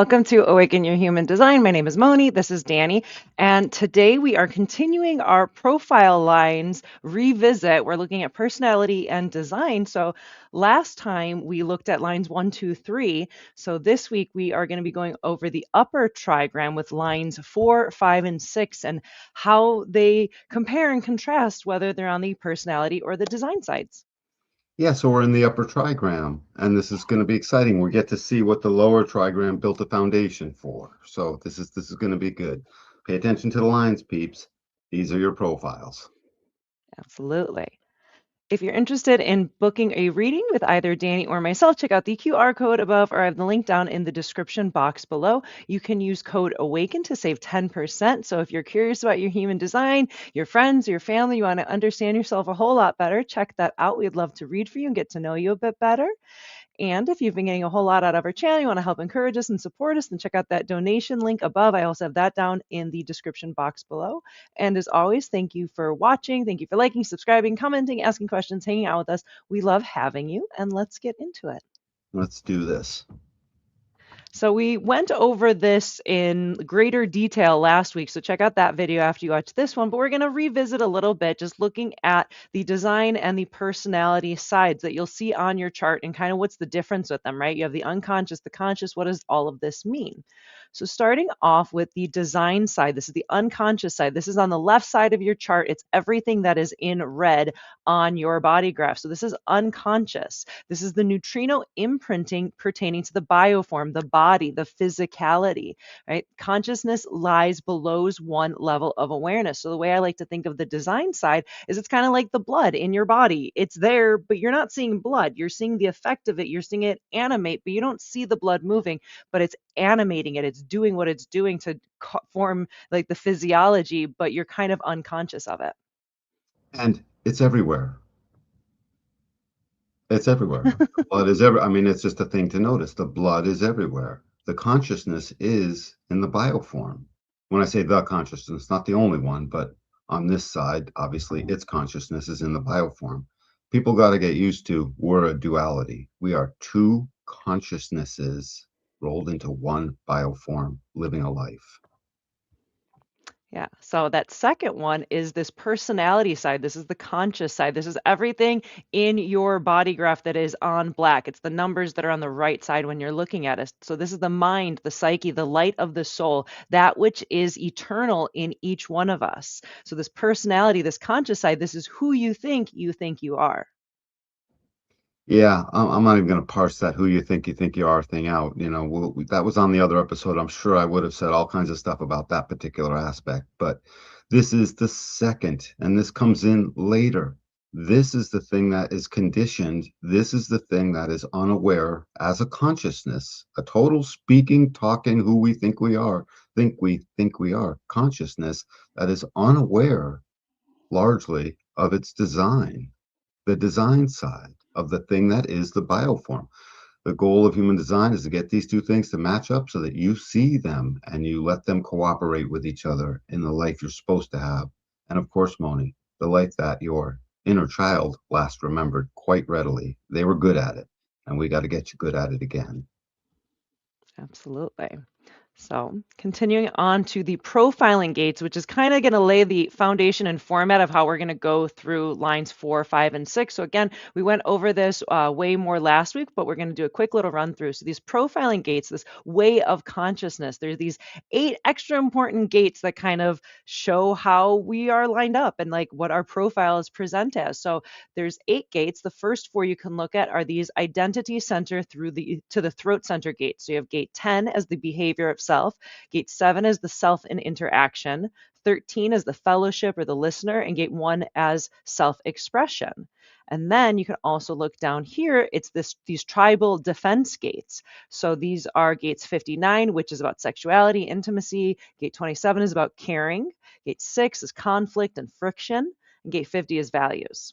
welcome to Awaken Your Human Design. My name is Moni. This is Danny. And today we are continuing our profile lines revisit. We're looking at personality and design. So last time we looked at lines 1, 2, 3. So this week we are going to be going over the upper trigram with lines 4, 5, and 6 and how they compare and contrast whether they're on the personality or the design sides. Yeah, so we're in the upper trigram, and this is going to be exciting. We get to see what the lower trigram built a foundation for. So this is going to be good. Pay attention to the lines, peeps. These are your profiles. Absolutely. If you're interested in booking a reading with either Danny or myself, check out the QR code above, or I have the link down in the description box below. You can use code AWAKEN to save 10%. So if you're curious about your human design, your friends, your family, you want to understand yourself a whole lot better, check that out. We'd love to read for you and get to know you a bit better. And if you've been getting a whole lot out of our channel, you want to help encourage us and support us, then check out that donation link above. I also have that down in the description box below. And as always, thank you for watching. Thank you for liking, subscribing, commenting, asking questions, hanging out with us. We love having you, and let's get into it. Let's do this. So we went over this in greater detail last week, so check out that video after you watch this one, but we're going to revisit a little bit, just looking at the design and the personality sides that you'll see on your chart and kind of what's the difference with them, right? You have the unconscious, the conscious. What does all of this mean? So starting off with the design side, this is the unconscious side. This is on the left side of your chart. It's everything that is in red on your body graph. So this is unconscious. This is the neutrino imprinting pertaining to the bioform, the body, the physicality, right? Consciousness lies below one level of awareness. So the way I like to think of the design side is it's kind of like the blood in your body. It's there, but you're not seeing blood. You're seeing the effect of it. You're seeing it animate, but you don't see the blood moving, but it's animating it. It's doing what it's doing to form like the physiology, but you're kind of unconscious of it. And it's everywhere. It's everywhere. The blood is I mean, it's just a thing to notice. The blood is everywhere. The consciousness is in the bioform. When I say the consciousness, not the only one, but on this side, obviously, its consciousness is in the bioform. People got to get used to we're a duality. We are two consciousnesses rolled into one bioform, living a life. Yeah. So that second one is this personality side. This is the conscious side. This is everything in your body graph that is on black. It's the numbers that are on the right side when you're looking at it. So this is the mind, the psyche, the light of the soul, that which is eternal in each one of us. So this personality, this conscious side, this is who you think you are. Yeah, I'm not even going to parse that who you think you are thing out. That was on the other episode. I'm sure I would have said all kinds of stuff about that particular aspect, but this is the second, and this comes in later. This is the thing that is conditioned. This is the thing that is unaware as a consciousness, a total speaking, talking, who we think we are consciousness that is unaware largely of its design, the design side of the thing that is the bioform. The goal of human design is to get these two things to match up so that you see them and you let them cooperate with each other in the life you're supposed to have. And of course, Moni, the life that your inner child last remembered quite readily. They were good at it, and we got to get you good at it again. Absolutely. So continuing on to the profiling gates, which is kind of going to lay the foundation and format of how we're going to go through lines 4, 5, and 6. So again, we went over this way more last week, but we're going to do a quick little run through. So these profiling gates, this way of consciousness, there's these 8 extra important gates that kind of show how we are lined up and like what our profile is present as. So there's 8 gates. The first 4 you can look at are these identity center to the throat center gate. So you have gate 10 as the behavior of self, gate 7 is the self and interaction, 13 is the fellowship or the listener, and gate 1 as self-expression. And then you can also look down here, it's these tribal defense gates. So these are gates 59, which is about sexuality, intimacy. Gate 27 is about caring. Gate 6 is conflict and friction. And gate 50 is values.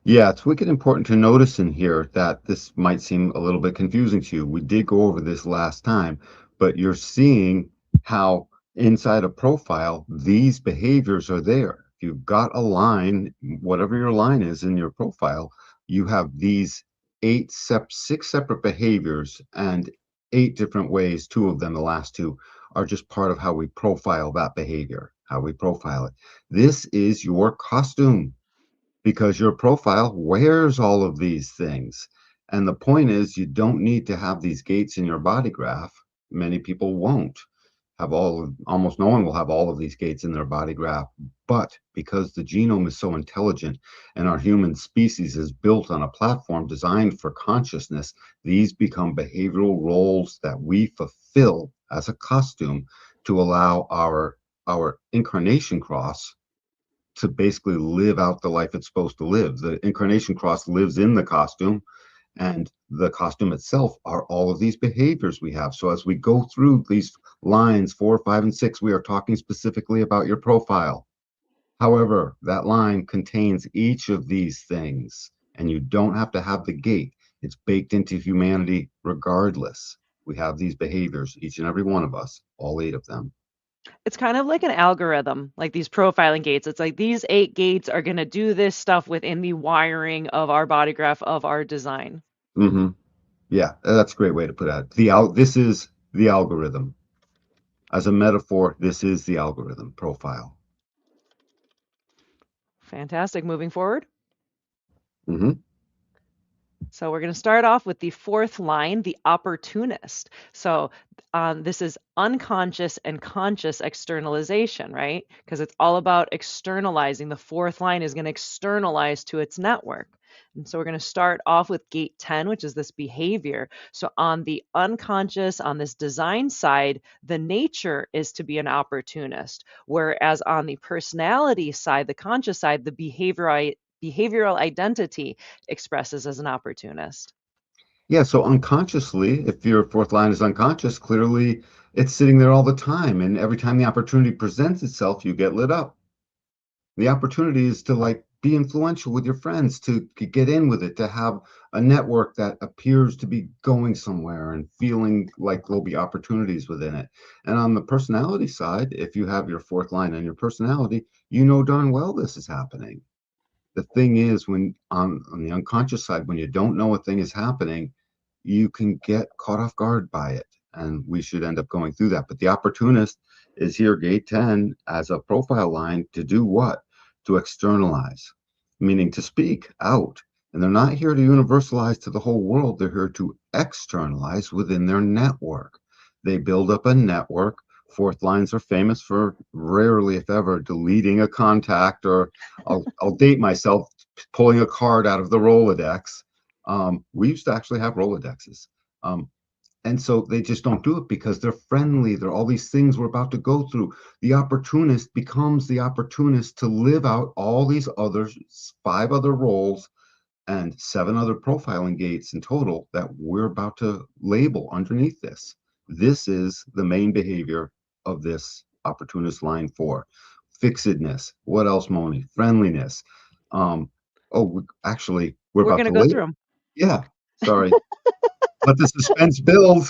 Yeah, it's wicked important to notice in here that this might seem a little bit confusing to you. We did go over this last time, but you're seeing how inside a profile, these behaviors are there. If you've got a line, whatever your line is in your profile, you have these 6 separate behaviors and 8 different ways. Two of them, the last two, are just part of how we profile that behavior, how we profile it. This is your costume because your profile wears all of these things. And the point is, you don't need to have these gates in your body graph. Many people won't have almost no one will have all of these gates in their body graph. But because the genome is so intelligent and our human species is built on a platform designed for consciousness, these become behavioral roles that we fulfill as a costume to allow our incarnation cross to basically live out the life it's supposed to live. The incarnation cross lives in the costume, and the costume itself are all of these behaviors we have. So as we go through these lines 4, 5, and 6, we are talking specifically about your profile. However, that line contains each of these things, and you don't have to have the gate. It's baked into humanity regardless. We have these behaviors, each and every one of us, all 8 of them. It's kind of like an algorithm, like these profiling gates. It's like these 8 gates are going to do this stuff within the wiring of our body graph of our design. Hmm. Yeah, that's a great way to put it. This is the algorithm. As a metaphor, this is the algorithm profile. Fantastic. Moving forward. Hmm. So we're going to start off with the fourth line, the opportunist. So this is unconscious and conscious externalization, right? Because it's all about externalizing. The fourth line is going to externalize to its network. And so we're going to start off with gate 10, which is this behavior. So on the unconscious, on this design side, the nature is to be an opportunist. Whereas on the personality side, the conscious side, the behavioral identity expresses as an opportunist. Yeah, so unconsciously, if your fourth line is unconscious, clearly it's sitting there all the time. And every time the opportunity presents itself, you get lit up. The opportunity is to like be influential with your friends, to get in with it, to have a network that appears to be going somewhere and feeling like there'll be opportunities within it. And on the personality side, if you have your fourth line and your personality, you know darn well this is happening. The thing is, when on the unconscious side, when you don't know a thing is happening, you can get caught off guard by it, and we should end up going through that. But the opportunist is here, gate 10, as a profile line to do what? To externalize, meaning to speak out. And they're not here to universalize to the whole world, they're here to externalize within their network. They build up a network. Fourth lines are famous for rarely, if ever, deleting a contact, or I'll date myself, pulling a card out of the Rolodex. We used to actually have Rolodexes. Um, and so they just don't do it because they're friendly. They're all these things we're about to go through. The opportunist becomes the opportunist to live out all these others, 5 other roles and 7 other profiling gates in total that we're about to label underneath this. This is the main behavior of this opportunist line 4. Fixedness. What else, Moni? Friendliness. Um, actually, we're We're about going to to go label. through them. Yeah, sorry. Let the suspense build.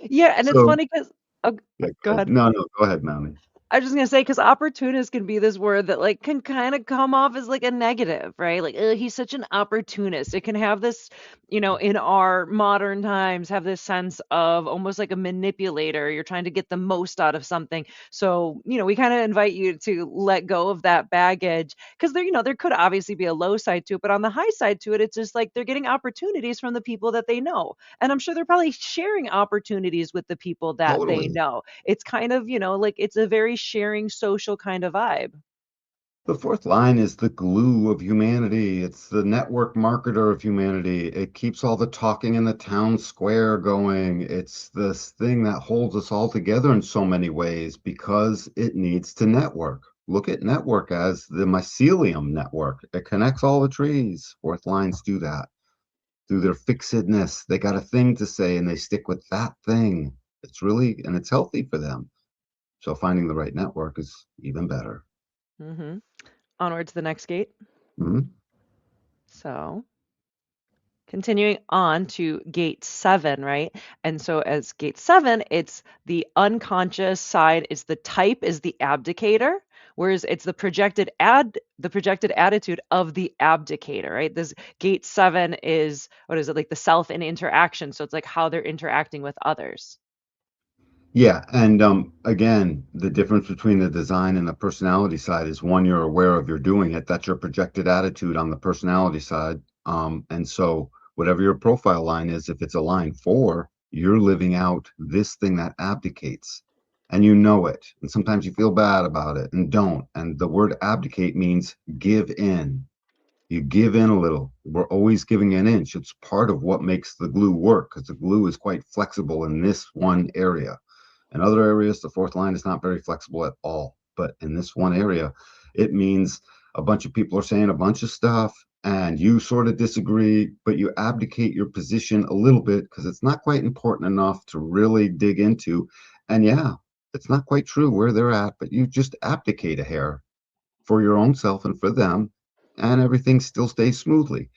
Yeah, and it's So, funny because, oh, yeah, go go ahead. ahead. No, no, go ahead, Moni. I was just gonna say, because opportunist can be this word that like can kind of come off as like a negative, right? Like, he's such an opportunist. It can have this, in our modern times, have this sense of almost like a manipulator. You're trying to get the most out of something. So, we kind of invite you to let go of that baggage because there could obviously be a low side to it, but on the high side to it, it's just like they're getting opportunities from the people that they know. And I'm sure they're probably sharing opportunities with the people that they Totally. know. It's kind of, like it's a very sharing social kind of vibe. The fourth line is the glue of humanity. It's the network marketer of humanity. It keeps all the talking in the town square going. It's this thing that holds us all together in so many ways because it needs to network. Look at network as the mycelium network. It connects all the trees. Fourth lines do that through their fixedness. They got a thing to say and they stick with that thing. And it's healthy for them. So finding the right network is even better. Hmm. Onward to the next gate. Mhm. So continuing on to gate 7, right? And so as gate 7, it's the unconscious side, is the type is the abdicator, whereas it's the projected attitude of the abdicator, right? This gate 7 is, what is it, like the self and interaction. So it's like how they're interacting with others. Yeah, and again, the difference between the design and the personality side is one, you're aware of you're doing it. That's your projected attitude on the personality side. And so whatever your profile line is, if it's a line 4, you're living out this thing that abdicates. And you know it. And sometimes you feel bad about it and don't. And the word abdicate means give in. You give in a little. We're always giving an inch. It's part of what makes the glue work because the glue is quite flexible in this one area. In other areas, the fourth line is not very flexible at all. But in this one area, it means a bunch of people are saying a bunch of stuff and you sort of disagree, but you abdicate your position a little bit because it's not quite important enough to really dig into. And yeah, it's not quite true where they're at, but you just abdicate a hair for your own self and for them, and everything still stays smoothly.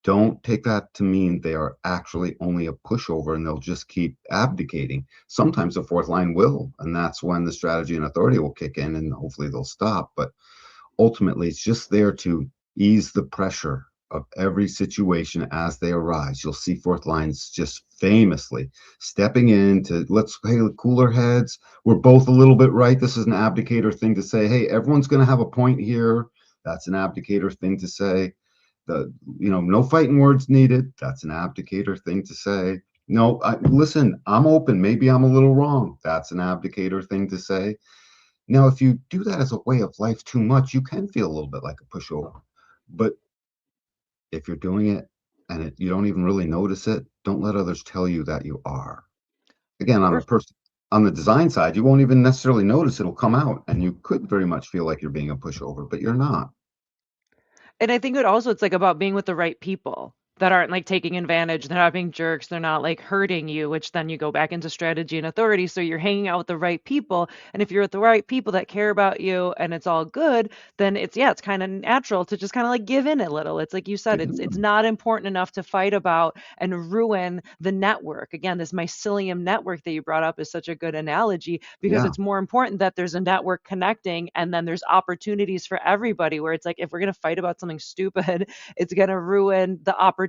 Don't take that to mean they are actually only a pushover and they'll just keep abdicating. Sometimes the fourth line will, and that's when the strategy and authority will kick in and hopefully they'll stop. But ultimately, it's just there to ease the pressure of every situation as they arise. You'll see fourth lines just famously stepping in to let's, hey, cooler heads. We're both a little bit right. This is an abdicator thing to say. Hey, everyone's going to have a point here. That's an abdicator thing to say. No fighting words needed. That's an abdicator thing to say. No, listen, I'm open. Maybe I'm a little wrong. That's an abdicator thing to say. Now, if you do that as a way of life too much, you can feel a little bit like a pushover. But if you're doing it and you don't even really notice it, don't let others tell you that you are. Again, on the design side, you won't even necessarily notice it'll come out, and you could very much feel like you're being a pushover, but you're not. And I think it's like about being with the right people that aren't like taking advantage. They're not being jerks. They're not like hurting you, which then you go back into strategy and authority. So you're hanging out with the right people. And if you're with the right people that care about you and it's all good, then it's kind of natural to just kind of like give in a little. It's like you said, it's not important enough to fight about and ruin the network. Again, this mycelium network that you brought up is such a good analogy because Yeah, it's more important that there's a network connecting and then there's opportunities for everybody where it's like if we're going to fight about something stupid, it's going to ruin the opportunities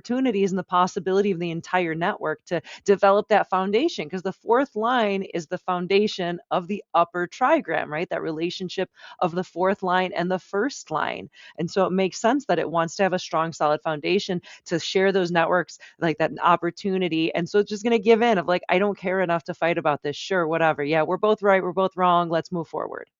and the possibility of the entire network to develop that foundation because the fourth line is the foundation of the upper trigram, right? That relationship of the fourth line and the first line. And so it makes sense that it wants to have a strong, solid foundation to share those networks, like that opportunity. And so it's just going to give in of like, I don't care enough to fight about this. Sure, whatever. Yeah, we're both right. We're both wrong. Let's move forward.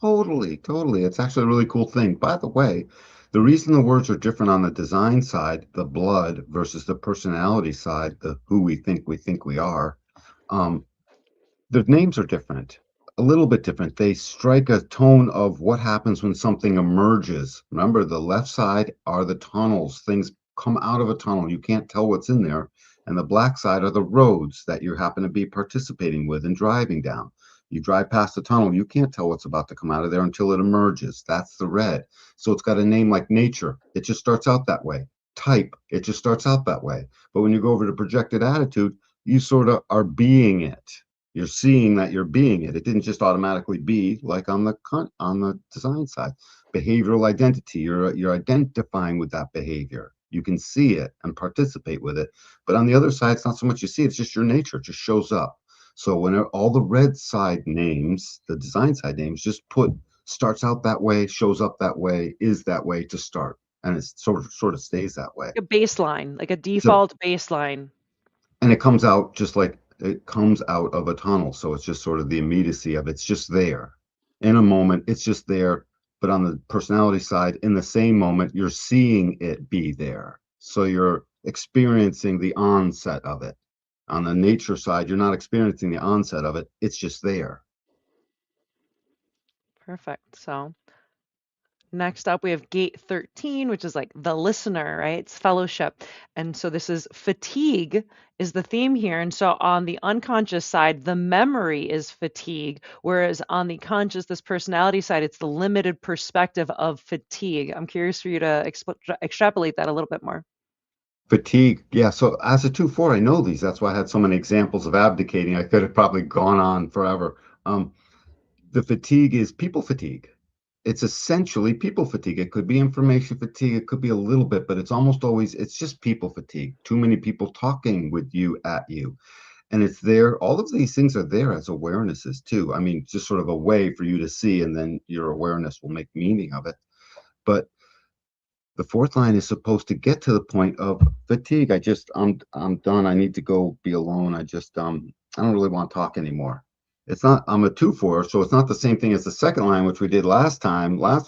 totally, totally. It's actually a really cool thing. By the way, the reason the words are different on the design side, the blood versus the personality side, the who we think we are, um, the names are different, a little bit different. They strike a tone of what happens when something emerges. Remember, the left side are the tunnels. Things come out of a tunnel. You can't tell what's in there. And the black side are the roads that you happen to be participating with and driving down. You drive past the tunnel, you can't tell what's about to come out of there until it emerges. That's the red. So it's got a name like nature. It just starts out that way. Type, it just starts out that way. But when you go over to projected attitude, you sort of are being it. You're seeing that you're being it. It didn't just automatically be like on the design side. Behavioral identity. You're identifying with that behavior. You can see it and participate with it. But on the other side, it's not so much you see, it's just your nature. It just shows up. So when all the red side names, the design side names, just put starts out that way, shows up that way, is that way to start. And it sort of stays that way. A baseline, like a So default baseline. and it comes out just like it comes out of a tunnel. So it's just sort of the immediacy of it's just there. In a moment, it's just there. But on the personality side, in the same moment, you're seeing it be there. So you're experiencing the onset of it. On the nature side, you're not experiencing the onset of it. It's just there. Perfect. So next up, we have gate 13, which is like the listener, right? It's fellowship. And so this is fatigue is the theme here. And so on the unconscious side, the memory is fatigue, whereas on the conscious, this personality side, it's the limited perspective of fatigue. I'm curious for you to extrapolate that a little bit more. Fatigue. Yeah. So as a 2-4, I know these. That's why I had so many examples of abdicating. I could have probably gone on forever. The fatigue is people fatigue. it's essentially people fatigue. It could be information fatigue, it could be a little bit, but it's almost always, it's just people fatigue. Too many people talking with you at you. And it's there, all of these things are there as awarenesses too. I mean, just sort of a way for you to see, and then your awareness will make meaning of it. But the fourth line is supposed to get to the point of fatigue. I'm done. I need to go be alone. I don't really want to talk anymore. It's not, I'm a 2/4, so it's not the same thing as the second line, which we did last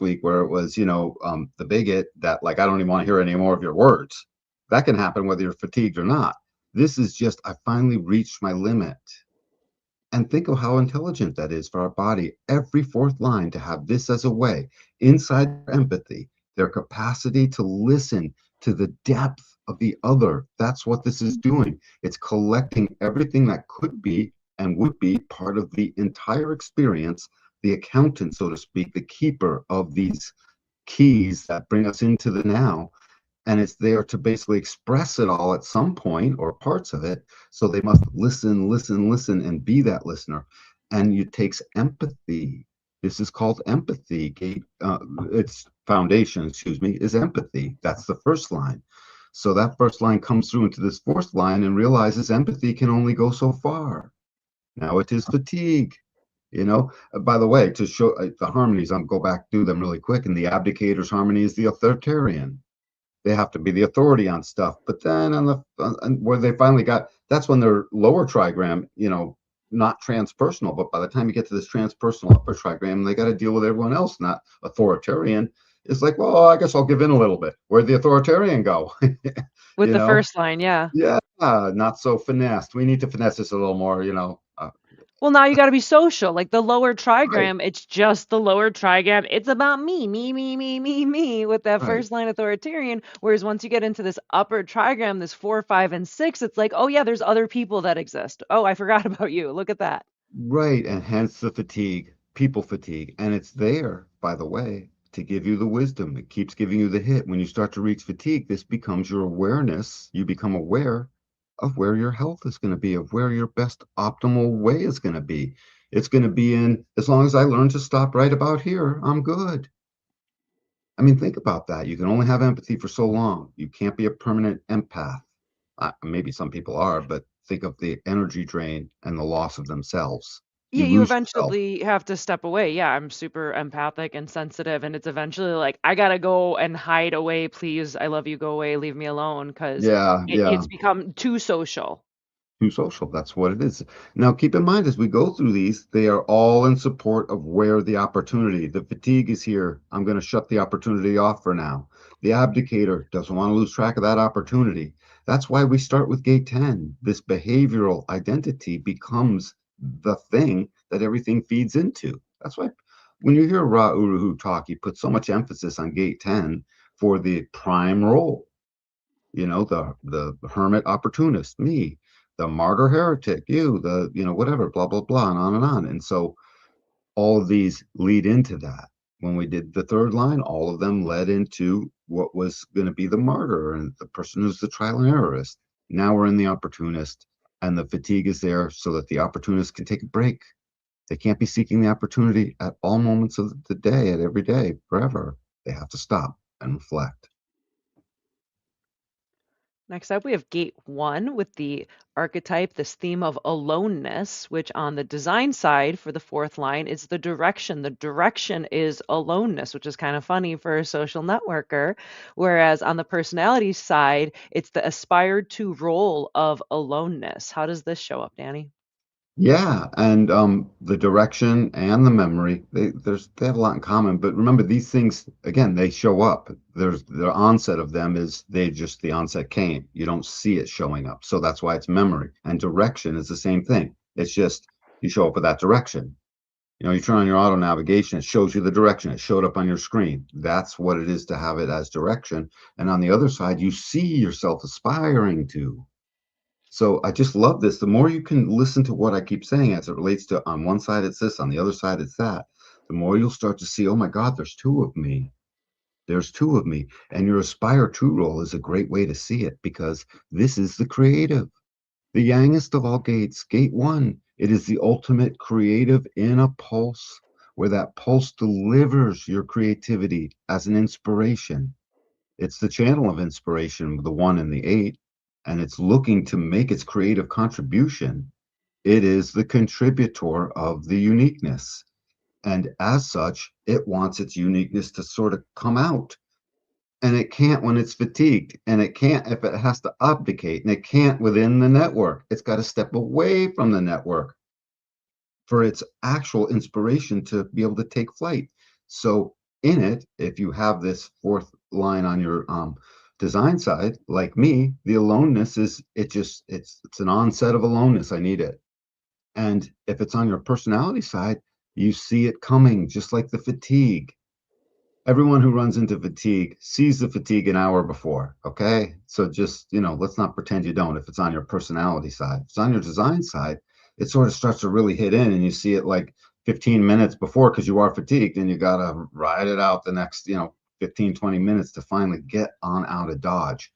week, where it was, the bigot that, like, I don't even want to hear any more of your words. That can happen whether you're fatigued or not. This is just, I finally reached my limit. And think of how intelligent that is for our body. Every fourth line to have this as a way, inside empathy, their capacity to listen to the depth of the other. That's what this is doing. It's collecting everything that could be and would be part of the entire experience, the accountant, so to speak, the keeper of these keys that bring us into the now, and it's there to basically express it all at some point or parts of it. So they must listen, listen, listen, and be that listener. And it takes empathy. This is called empathy. Its foundation, excuse me, is empathy. That's the first line. So that first line comes through into this fourth line and realizes empathy can only go so far. Now it is fatigue. By the way, to show the harmonies, I'll go back through them really quick. And the abdicator's harmony is the authoritarian. They have to be the authority on stuff. But then where they finally got, that's when they're lower trigram, not transpersonal. But by the time you get to this transpersonal upper trigram, they got to deal with everyone else, not authoritarian. It's like, well, I guess I'll give in a little bit. Where'd the authoritarian go? With you the know? first line, yeah. Yeah, not so finessed. We need to finesse this a little more, Well, now you got to be social. Like the lower right, trigram, it's just the lower trigram. It's about me, me, me, me, me, me with that right. first line authoritarian. Whereas once you get into this upper trigram, this 4, 5, and 6, it's like, oh, yeah, there's other people that exist. Oh, I forgot about you. Look at that. Right, and hence the fatigue, people fatigue. And it's there, by the way, to give you the wisdom. It keeps giving you the hit. When you start to reach fatigue, this becomes your awareness. You become aware of where your health is going to be, of where your best optimal way is going to be. It's going to be in, as long as I learn to stop right about here, I'm good. I mean, think about that. You can only have empathy for so long. You can't be a permanent empath. Maybe some people are, but think of the energy drain and the loss of themselves. Yeah, You you lose yourself. eventually have to step away. Yeah, I'm super empathic and sensitive, and it's eventually like I gotta go and hide away, please. I love you. Go away. Leave me alone, because Yeah, yeah. it's become too social. Too social. That's what it is. Now, keep in mind as we go through these, they are all in support of where the opportunity, the fatigue is here. I'm going to shut the opportunity off for now. The abdicator doesn't want to lose track of that opportunity. That's why we start with gate 10. This behavioral identity becomes the thing that everything feeds into. That's why when you hear Ra Uruhu talk, he puts so much emphasis on gate 10 for the prime role. The hermit opportunist, me, the martyr heretic, you, the, whatever, blah, blah, blah, and on and on. And so all of these lead into that. When we did the third line, all of them led into what was going to be the martyr and the person who's the trial and errorist. Now we're in the opportunist, and the fatigue is there so that the opportunist can take a break. They can't be seeking the opportunity at all moments of the day, at every day, forever. They have to stop and reflect. Next up, we have gate 1 with the archetype, this theme of aloneness, which on the design side for the fourth line is the direction. The direction is aloneness, which is kind of funny for a social networker. Whereas on the personality side, it's the aspired to role of aloneness. How does this show up, Danny? Yeah, and the direction and the memory, they have a lot in common. But remember, these things again, they show up. There's the onset of them is the onset came. You don't see it showing up, so that's why it's memory. And direction is the same thing. It's just you show up with that direction. You turn on your auto navigation, it shows you the direction. It showed up on your screen. That's what it is to have it as direction. And on the other side, you see yourself aspiring to. So I just love this. The more you can listen to what I keep saying as it relates to on one side it's this, on the other side it's that, the more you'll start to see, oh my God, there's two of me. There's two of me. And your aspire to role is a great way to see it because this is the creative, the youngest of all gates, gate 1. It is the ultimate creative in a pulse. where that pulse delivers your creativity as an inspiration. It's the channel of inspiration, the 1 and the 8, and it's looking to make its creative contribution. It is the contributor of the uniqueness. And as such, it wants its uniqueness to sort of come out. And it can't when it's fatigued. And it can't if it has to abdicate. And it can't within the network. It's got to step away from the network for its actual inspiration to be able to take flight. So in it, if you have this fourth line on your design side, like me, the aloneness is it's an onset of aloneness. I need it. And if it's on your personality side, you see it coming, just like the fatigue. Everyone who runs into fatigue sees the fatigue an hour before. Okay. So just, let's not pretend you don't if it's on your personality side. If it's on your design side, it sort of starts to really hit in and you see it like 15 minutes before because you are fatigued and you got to ride it out the next, 15, 20 minutes to finally get on out of Dodge.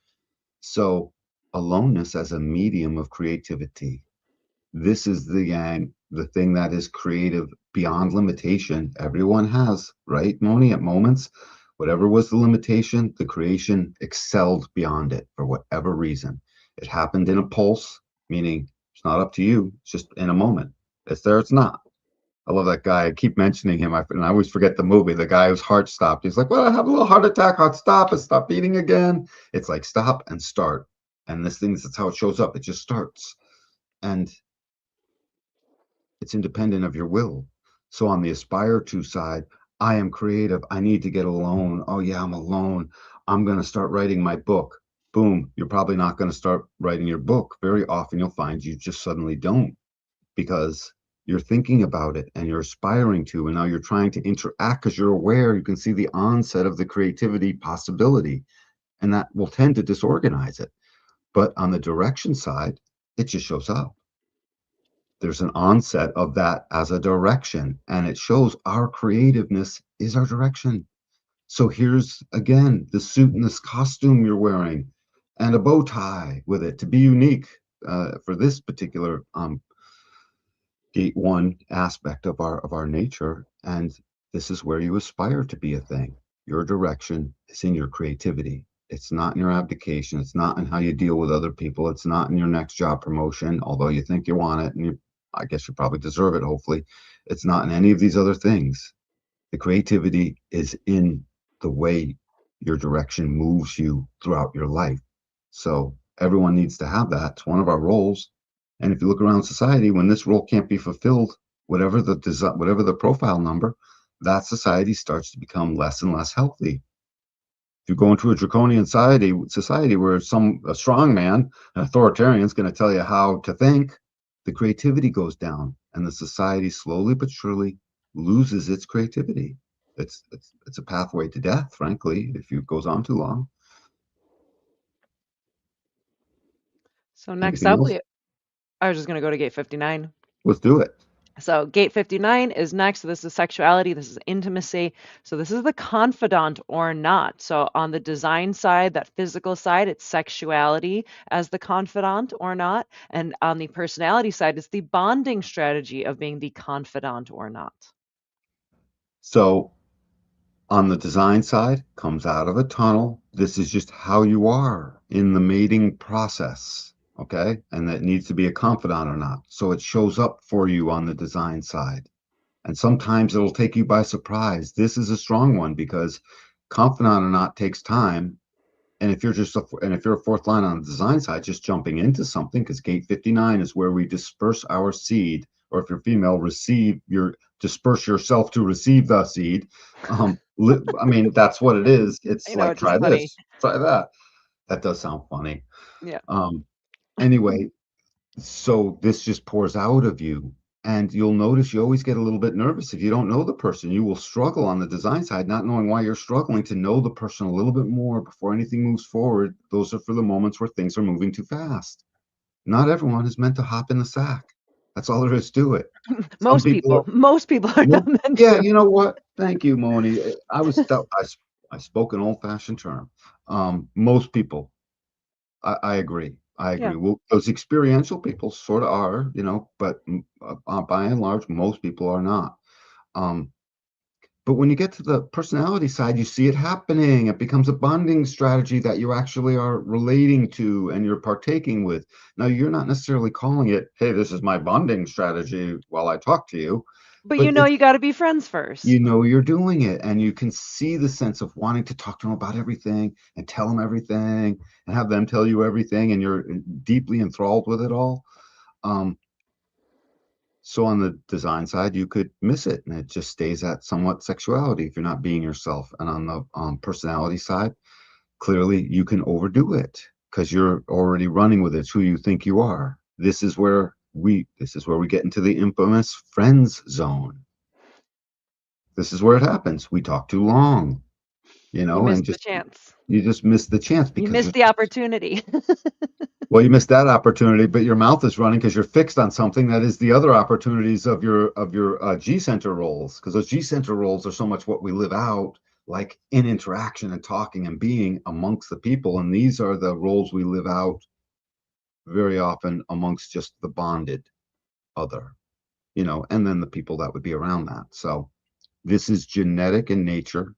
So aloneness as a medium of creativity. This is the yang, the thing that is creative beyond limitation. Everyone has, right, Moni, at moments, whatever was the limitation, the creation excelled beyond it for whatever reason. It happened in a pulse, meaning it's not up to you, it's just in a moment. It's there, it's not. I love that guy. I keep mentioning him, and I always forget the movie. The guy whose heart stopped. He's like, "Well, I have a little heart attack. I'll stop and stop beating again." It's like stop and start, and this thing, that's how it shows up. It just starts, and it's independent of your will. So on the aspire to side, I am creative. I need to get alone. Oh, yeah, I'm alone. I'm going to start writing my book. Boom. You're probably not going to start writing your book. Very often you'll find you just suddenly don't because you're thinking about it and you're aspiring to, and now you're trying to interact because you're aware. You can see the onset of the creativity possibility, and that will tend to disorganize it. But on the direction side, it just shows up. There's an onset of that as a direction, and it shows our creativeness is our direction. So here's again the suit and this costume you're wearing, and a bow tie with it to be unique for this particular gate one aspect of our nature. And this is where you aspire to be a thing. Your direction is in your creativity. It's not in your abdication. It's not in how you deal with other people. It's not in your next job promotion, although you think you want it, and I guess you probably deserve it, hopefully. It's not in any of these other things. The creativity is in the way your direction moves you throughout your life. So everyone needs to have that. It's one of our roles. And if you look around society, when this role can't be fulfilled, whatever the profile number, that society starts to become less and less healthy. If you go into a draconian society where a strong man, an authoritarian, is going to tell you how to think, the creativity goes down, and the society slowly but surely loses its creativity. It's a pathway to death, frankly, if it goes on too long. So next Anything up, else? I was just going to go to gate 59. Let's do it. So gate 59 is next. So this is sexuality. This is intimacy. So this is the confidant or not. So on the design side, that physical side, it's sexuality as the confidant or not. And on the personality side, it's the bonding strategy of being the confidant or not. So on the design side, comes out of a tunnel. This is just how you are in the mating process. Okay. And that needs to be a confidant or not. So it shows up for you on the design side. And sometimes it'll take you by surprise. This is a strong one because confidant or not takes time. And if you're a fourth line on the design side, just jumping into something, because gate 59 is where we disperse our seed, or if you're female, disperse yourself to receive the seed. I mean, that's what it is. It's You know, like it's just try funny. this, try that. That does sound funny. Yeah. Um, anyway, so this just pours out of you. And you'll notice you always get a little bit nervous if you don't know the person. You will struggle on the design side, not knowing why you're struggling to know the person a little bit more before anything moves forward. Those are for the moments where things are moving too fast. Not everyone is meant to hop in the sack. That's all there is to it. Some people are, Most people are not meant yeah, to. you know what? Thank you, Moni. I spoke an old fashioned term. Most people I agree. I Yeah. agree. Well, those experiential people sort of are, but by and large, most people are not. Um, But when you get to the personality side, you see it happening. It becomes a bonding strategy that you actually are relating to and you're partaking with. Now, you're not necessarily calling it, hey, this is my bonding strategy while I talk to you, But but you know it's, you got to be friends first. you know, you're doing it and you can see the sense of wanting to talk to them about everything and tell them everything and have them tell you everything and you're deeply enthralled with it all. Um, So on the design side, you could miss it, and it just stays at somewhat sexuality if you're not being yourself. And on the personality side, clearly you can overdo it because you're already running with it. It's who you think you are. This is where we get into the infamous friends zone. This is where it happens. We talk too long, You and missed the just chance. you just miss the chance You because missed you're the opportunity. well, you missed that opportunity, but your mouth is running because you're fixed on something that is the other opportunities of your G center roles. Because those G center roles are so much what we live out, like in interaction and talking and being amongst the people. And these are the roles we live out very often amongst just the bonded other, and then the people that would be around that. So this is genetic in nature.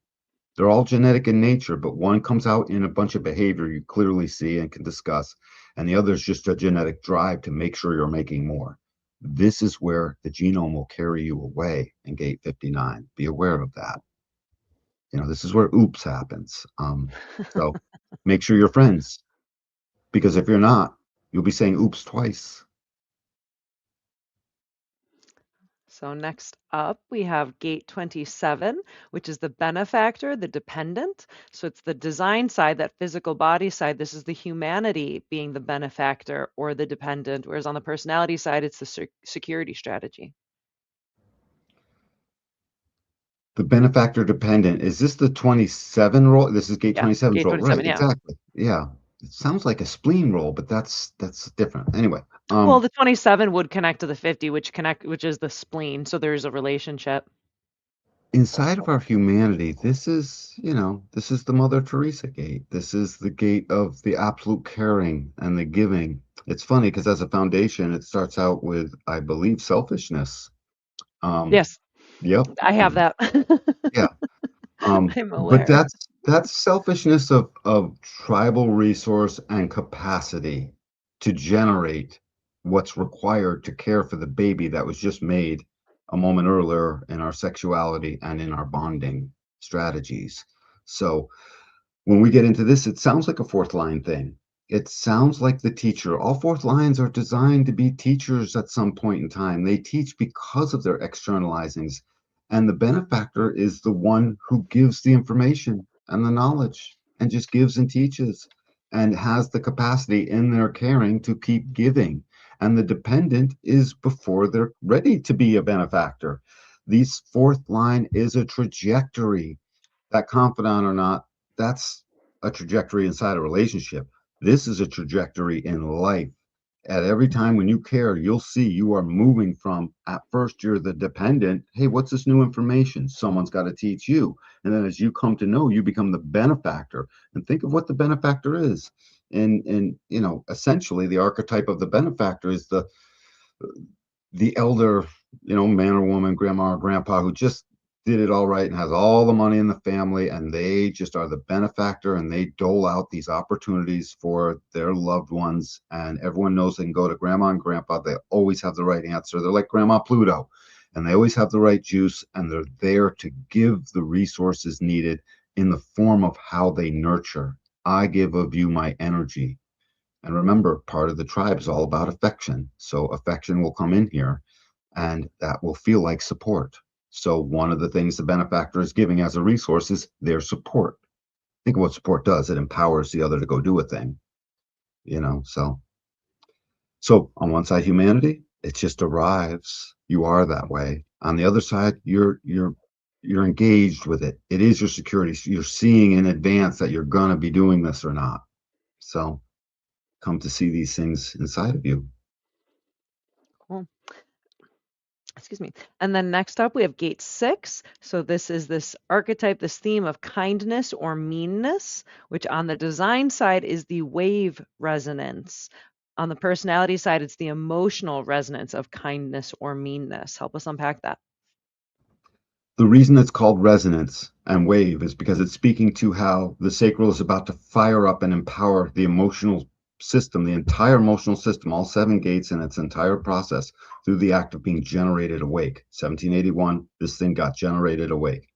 They're all genetic in nature, but one comes out in a bunch of behavior you clearly see and can discuss, and the other is just a genetic drive to make sure you're making more. This is where the genome will carry you away in gate 59. Be aware of that. This is where oops happens. So make sure you're friends, because if you're not, you'll be saying oops twice. So next up, we have gate 27, which is the benefactor, the dependent. So it's the design side, that physical body side. This is the humanity being the benefactor or the dependent, whereas on the personality side, it's the security strategy. The benefactor dependent. Is this the 27 roll? This is gate Yeah, 27's gate roll, right? 27, yeah. Exactly. Yeah. It sounds like a spleen roll, but that's different. Anyway, Well, the 27 would connect to the 50, which is the spleen. So there's a relationship. inside of our humanity, this is the Mother Teresa gate. This is the gate of the absolute caring and the giving. It's funny because as a foundation, it starts out with, I believe, selfishness. Um, Yes, yep. I have that. Yeah. I'm But aware. that's selfishness of tribal resource and capacity to generate what's required to care for the baby that was just made a moment earlier in our sexuality and in our bonding strategies. So when we get into this, it sounds like a fourth line thing. It sounds like the teacher. All fourth lines are designed to be teachers at some point in time. They teach because of their externalizings. And the benefactor is the one who gives the information and the knowledge and just gives and teaches and has the capacity in their caring to keep giving. And the dependent is before they're ready to be a benefactor. These fourth line is a trajectory, that confidant or not, that's a trajectory inside a relationship. This is a trajectory in life. At every time when you care, you'll see you are moving from, at first you're the dependent. Hey, what's this new information? Someone's got to teach you. And then as you come to know, you become the benefactor. And think of what the benefactor is. And essentially the archetype of the benefactor is the elder, man or woman, grandma or grandpa who just did it all right and has all the money in the family, and they just are the benefactor and they dole out these opportunities for their loved ones. And everyone knows they can go to grandma and grandpa. They always have the right answer. They're like Grandma Pluto, and they always have the right juice, and they're there to give the resources needed in the form of how they nurture. I give of you my energy. And remember, part of the tribe is all about affection. So affection will come in here and that will feel like support. So one of the things the benefactor is giving as a resource is their support. Think of what support does. It empowers the other to go do a thing, so on one side, humanity, it just arrives. You are that way. On the other side, you're engaged with it. It is your security. You're seeing in advance that you're gonna be doing this or not. So come to see these things inside of you. Cool. Excuse me. And then next up, we have gate 6. So this is this archetype, this theme of kindness or meanness, which on the design side is the wave resonance. On the personality side, it's the emotional resonance of kindness or meanness. Help us unpack that. The reason it's called resonance and wave is because it's speaking to how the sacral is about to fire up and empower the emotional system, the entire emotional system, all seven gates in its entire process through the act of being generated awake. 1781, this thing got generated awake.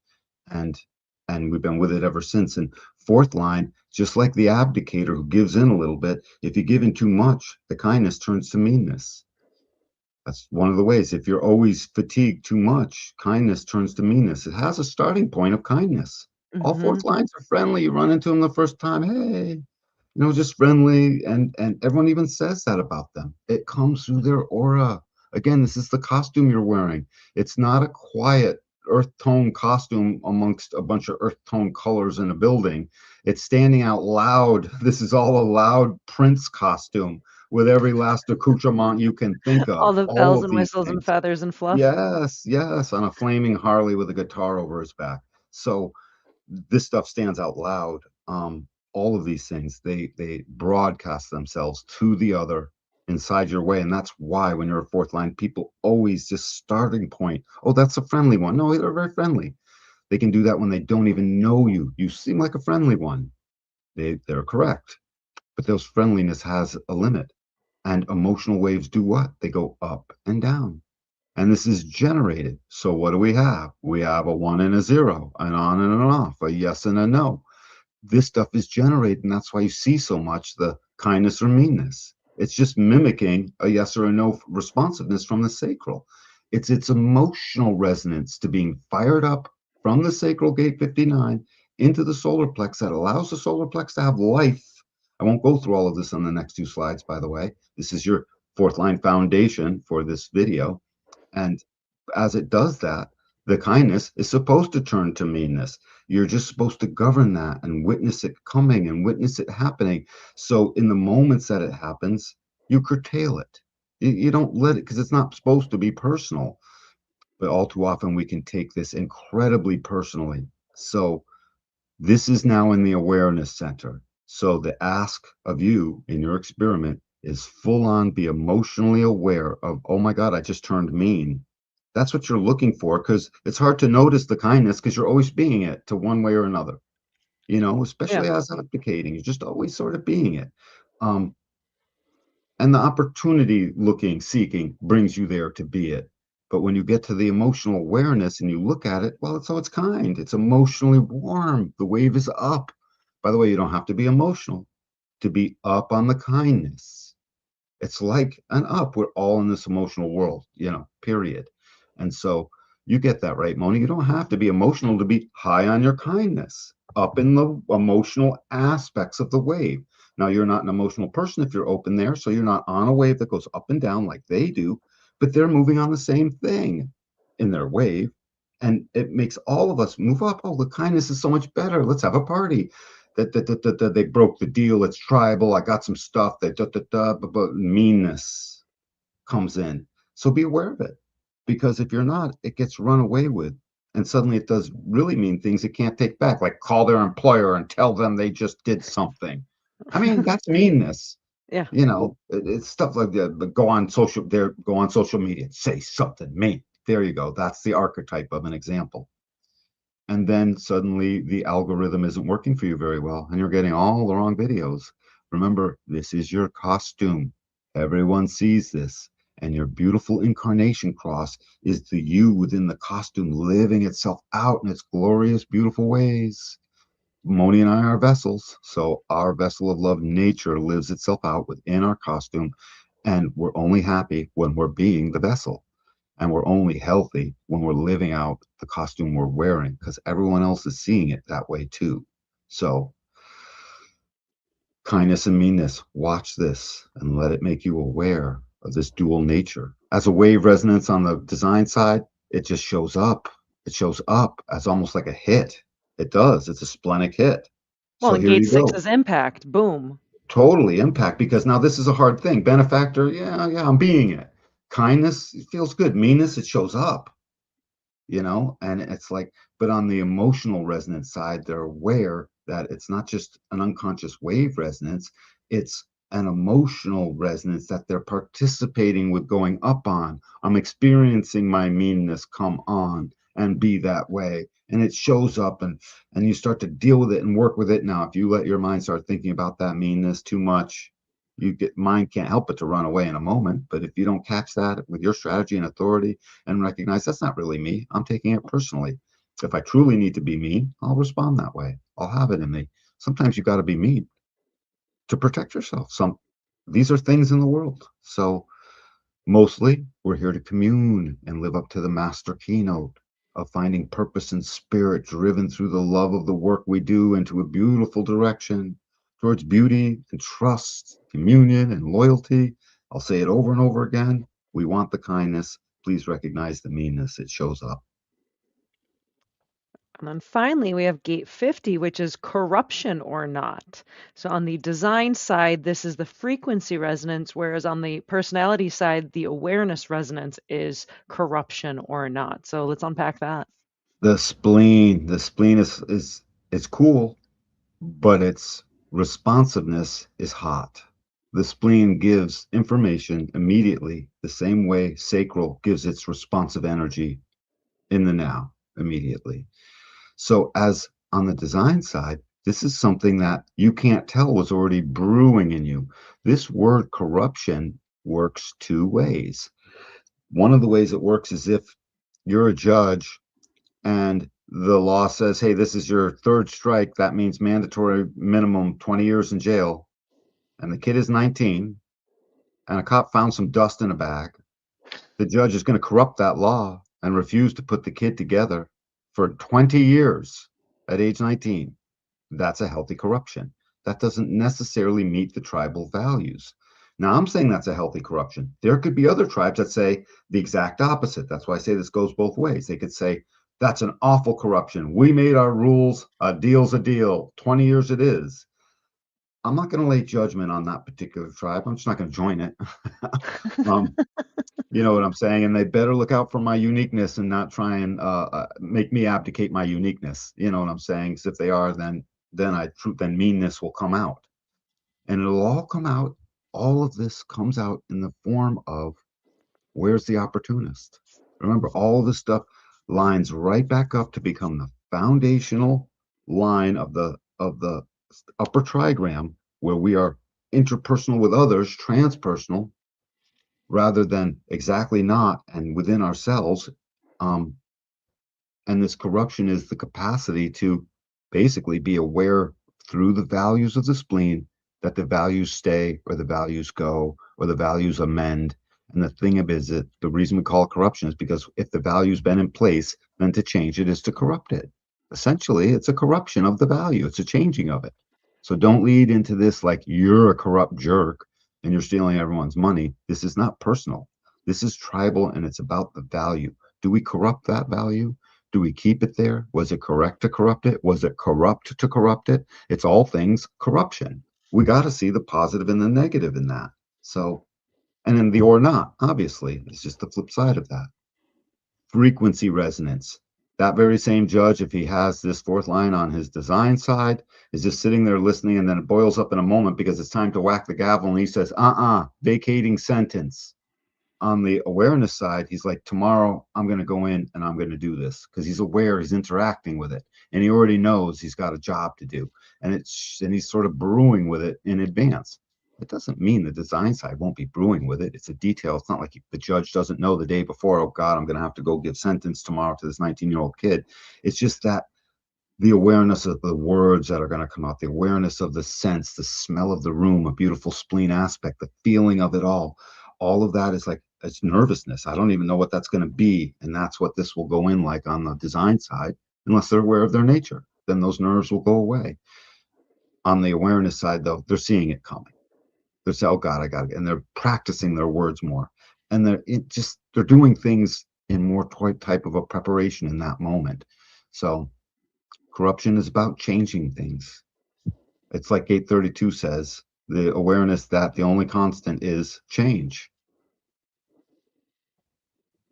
And and we've been with it ever since. And fourth line, just like the abdicator who gives in a little bit, if you give in too much, the kindness turns to meanness. That's one of the ways. If you're always fatigued too much, kindness turns to meanness. It has a starting point of kindness. All Hmm. fourth lines are friendly. You run into them the first time, hey, just friendly, and everyone even says that about them. It comes through their aura. Again, this is the costume you're wearing. It's not a quiet earth tone costume amongst a bunch of earth tone colors in a building. It's standing out loud. This is all a loud Prince costume with every last accoutrement you can think All of. the All bells of and these whistles and things. feathers and fluff. Yes, yes, on a flaming Harley with a guitar over his back. So this stuff stands out loud. All of these things, they broadcast themselves to the other inside your way. And that's why when you're a fourth line, people always just starting point. Oh, that's a friendly one. No, they're very friendly. They can do that when they don't even know you. You seem like a friendly one. They're correct. But those friendliness has a limit. And emotional waves do what? They go up and down. And this is generated. So what do we have? We have a one and a zero, an on and an off, a yes and a no. This stuff is generated, and that's why you see so much the kindness or meanness. It's just mimicking a yes or a no responsiveness from the sacral. It's its emotional resonance to being fired up from the sacral gate 59 into the solar plex that allows the solar plex to have life. I won't go through all of this on the next two slides, by the way. This is your fourth line foundation for this video. And as it does that, the kindness is supposed to turn to meanness. You're just supposed to govern that and witness it coming and witness it happening. So, in the moments that it happens, you curtail it. You don't let it because it's not supposed to be personal. But all too often, we can take this incredibly personally. So, this is now in the awareness center. So the ask of you in your experiment is full on be emotionally aware of, oh my God, I just turned mean. That's what you're looking for because it's hard to notice the kindness because you're always being it to one way or another, Yeah. especially as abdicating. You're just always sort of being it. Um, and the opportunity looking, seeking brings you there to be it. But when you get to the emotional awareness and you look at it, well, it's kind. It's emotionally warm. The wave is up. By the way, you don't have to be emotional to be up on the kindness. It's like an up. We're all in this emotional world, period. And so you get that right, Moni. You don't have to be emotional to be high on your kindness, up in the emotional aspects of the wave. Now, you're not an emotional person if you're open there. So you're not on a wave that goes up and down like they do, but they're moving on the same thing in their wave. And it makes all of us move up. Oh, the kindness is so much better. Let's have a party that they broke the deal. It's tribal. I got some stuff that but meanness comes in. So be aware of it, because if you're not, it gets run away with, and suddenly it does really mean things it can't take back, like call their employer and tell them they just did something. I mean, that's meanness. Yeah. It's stuff like that. But go on social media, say something mean. There you go. That's the archetype of an example. And then suddenly the algorithm isn't working for you very well and you're getting all the wrong videos. Remember, this is your costume. Everyone sees this. And your beautiful incarnation cross is the you within the costume living itself out in its glorious, beautiful ways. Moni and I are vessels. So our vessel of love, nature, lives itself out within our costume. And we're only happy when we're being the vessel. And we're only healthy when we're living out the costume we're wearing because everyone else is seeing it that way too. So, kindness and meanness, watch this and let it make you aware of this dual nature. As a wave resonance on the design side, it just shows up. It shows up as almost like a hit. It does. It's a splenic hit. Well, So and here gate you six go. is impact. Boom. Totally impact because now this is a hard thing. Benefactor, yeah, yeah, I'm being it. Kindness, it feels good. Meanness, it shows up. And it's like, but on the emotional resonance side, they're aware that it's not just an unconscious wave resonance, it's an emotional resonance that they're participating with going up on. I'm experiencing my meanness come on, and be that way. And it shows up, and you start to deal with it and work with it. Now, if you let your mind start thinking about that meanness too much, you get mind can't help but to run away in a moment. But if you don't catch that with your strategy and authority and recognize that's not really me, I'm taking it personally. If I truly need to be mean, I'll respond that way. I'll have it in me. Sometimes you got to be mean to protect yourself. These are things in the world. So mostly we're here to commune and live up to the master keynote of finding purpose and spirit driven through the love of the work we do into a beautiful direction towards beauty and trust, communion and loyalty. I'll say it over and over again. We want the kindness. Please recognize the meanness. It shows up. And then finally, we have gate 50, which is corruption or not. So on the design side, this is the frequency resonance, whereas on the personality side, the awareness resonance is corruption or not. So let's unpack that. The spleen is it's cool, but its responsiveness is hot. The spleen gives information immediately, the same way sacral gives its responsive energy in the now immediately. So, as on the design side, this is something that you can't tell was already brewing in you. This word corruption works two ways. One of the ways it works is if you're a judge and the law says, hey, this is your third strike, that means mandatory minimum 20 years in jail, and the kid is 19, and a cop found some dust in a bag, the judge is going to corrupt that law and refuse to put the kid together for 20 years at age 19. That's a healthy corruption. That doesn't necessarily meet the tribal values. Now, I'm saying that's a healthy corruption. There could be other tribes that say the exact opposite. That's why I say this goes both ways. They could say, that's an awful corruption. We made our rules. A deal's a deal. 20 years it is. I'm not going to lay judgment on that particular tribe. I'm just not going to join it. um, you know what I'm saying? And they better look out for my uniqueness and not try and make me abdicate my uniqueness. You know what I'm saying? Because if they are, then meanness will come out, and it'll all come out. All of this comes out in the form of where's the opportunist? Remember, all this stuff lines right back up to become the foundational line of the upper trigram, where we are interpersonal with others, transpersonal, rather than exactly not and within ourselves. Um, and this corruption is the capacity to basically be aware through the values of the spleen that the values stay or the values go or the values amend. And the thing of it is that the reason we call it corruption is because if the value's been in place, then to change it is to corrupt it. Essentially, it's a corruption of the value, it's a changing of it. So don't lead into this like you're a corrupt jerk and you're stealing everyone's money. This is not personal. This is tribal and it's about the value. Do we corrupt that value? Do we keep it there? Was it correct to corrupt it? Was it corrupt to corrupt it? It's all things corruption. We got to see the positive and the negative in that. So, and then the or not, obviously, it's just the flip side of that. Frequency resonance. That very same judge, if he has this fourth line on his design side, is just sitting there listening, and then it boils up in a moment because it's time to whack the gavel, and he says, vacating sentence. On the awareness side, he's like, tomorrow I'm going to go in and I'm going to do this because he's aware, he's interacting with it, and he already knows he's got a job to do, and he's sort of brewing with it in advance. It doesn't mean the design side won't be brewing with it. It's a detail. It's not like the judge doesn't know the day before, oh God, I'm going to have to go give sentence tomorrow to this 19-year-old kid. It's just that the awareness of the words that are going to come out, the awareness of the sense, the smell of the room, a beautiful spleen aspect, the feeling of it all of that is like it's nervousness. I don't even know what that's going to be. And that's what this will go in like on the design side, unless they're aware of their nature. Then those nerves will go away. On the awareness side, though, they're seeing it coming. They're saying, oh God, I got it. And they're practicing their words more. And they're doing things in more type of a preparation in that moment. So corruption is about changing things. It's like 832 says, the awareness that the only constant is change.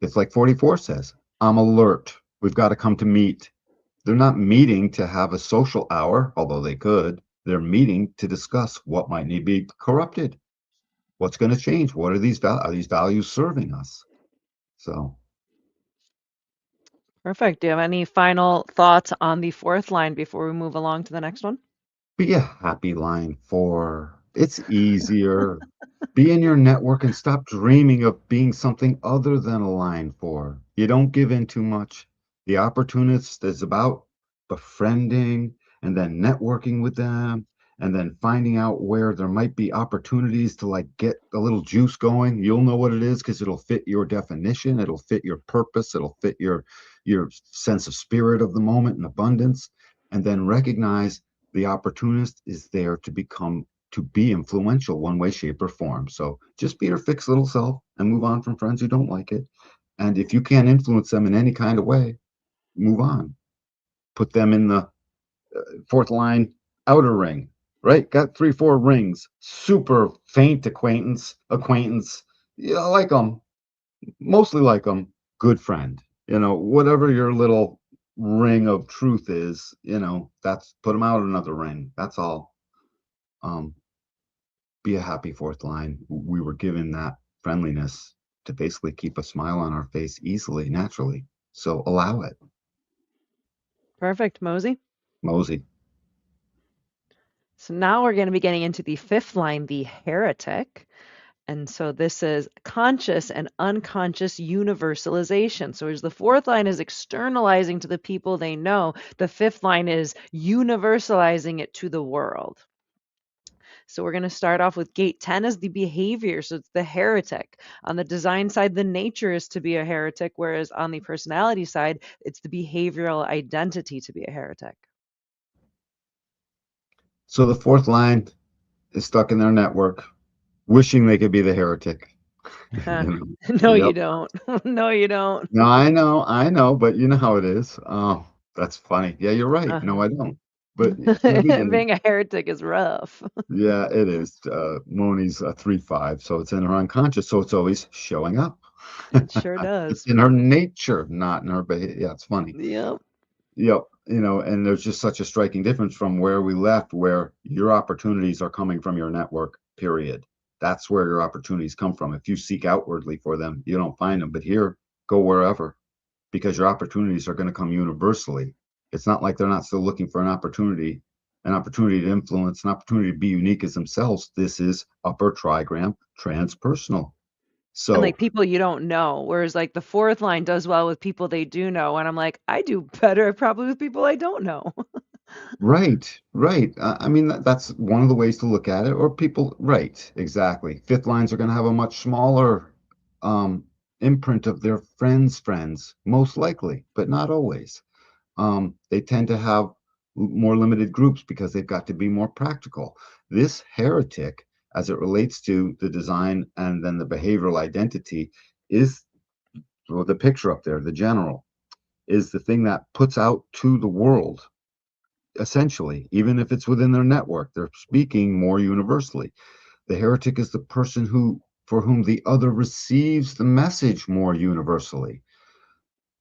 It's like 44 says, I'm alert. We've got to come to meet. They're not meeting to have a social hour, although they could. They're meeting to discuss what might need to be corrupted. What's going to change? Are these values serving us? So Perfect. Do you have any final thoughts on the fourth line before we move along to the next one? Be a happy line four. It's easier. Be in your network and stop dreaming of being something other than a line four. You don't give in too much. The opportunist is about befriending and then networking with them and then finding out where there might be opportunities to like get a little juice going. You'll know what it is because it'll fit your definition, it'll fit your purpose, it'll fit your sense of spirit of the moment and abundance. And then recognize the opportunist is there to be influential one way, shape, or form. So just be your fixed little self and move on from friends who don't like it. And if you can't influence them in any kind of way, move on. Put them in the fourth line outer ring, right? Got 3, 4 rings, super faint acquaintance. Yeah, I like them, mostly like them, good friend. Whatever your little ring of truth is, that's put them out another ring. That's all. Um, be a happy fourth line. We were given that friendliness to basically keep a smile on our face easily, naturally. So allow it. Perfect, Mosey. Mosey. So now we're going to be getting into the fifth line, the heretic. And so this is conscious and unconscious universalization. So as the fourth line is externalizing to the people they know, the fifth line is universalizing it to the world. So we're going to start off with gate 10 as the behavior. So it's the heretic. On the design side, the nature is to be a heretic, whereas on the personality side, it's the behavioral identity to be a heretic. So the fourth line is stuck in their network, wishing they could be the heretic. No, you Yep. don't. No, you don't. No, I know, but you know how it is. Oh, that's funny. Yeah, you're right. No, Uh-huh. I don't. But maybe they. Being a heretic is rough. Yeah, it is. Moni's a 3, 5, so it's in her unconscious, so it's always showing up. It sure It's does. in her nature, not in her behavior. Yeah, it's funny. Yep. Yep. And there's just such a striking difference from where we left, where your opportunities are coming from your network, period. That's where your opportunities come from. If you seek outwardly for them, you don't find them. But here, go wherever, because your opportunities are going to come universally. It's not like they're not still looking for an opportunity to influence, an opportunity to be unique as themselves. This is upper trigram transpersonal. And like So people you don't know. Whereas like the fourth line does well with people they do know. And I'm like, I do better probably with people I don't know. right, right. I mean, that's one of the ways to look at it. Or people, right, exactly. Fifth lines are going to have a much smaller um, imprint of their friends, most likely, but not always. They tend to have more limited groups because they've got to be more practical. This heretic, as it relates to the design and then the behavioral identity, is well, the picture up there, the general, is the thing that puts out to the world essentially, even if it's within their network, they're speaking more universally. The heretic is the person who for whom the other receives the message more universally.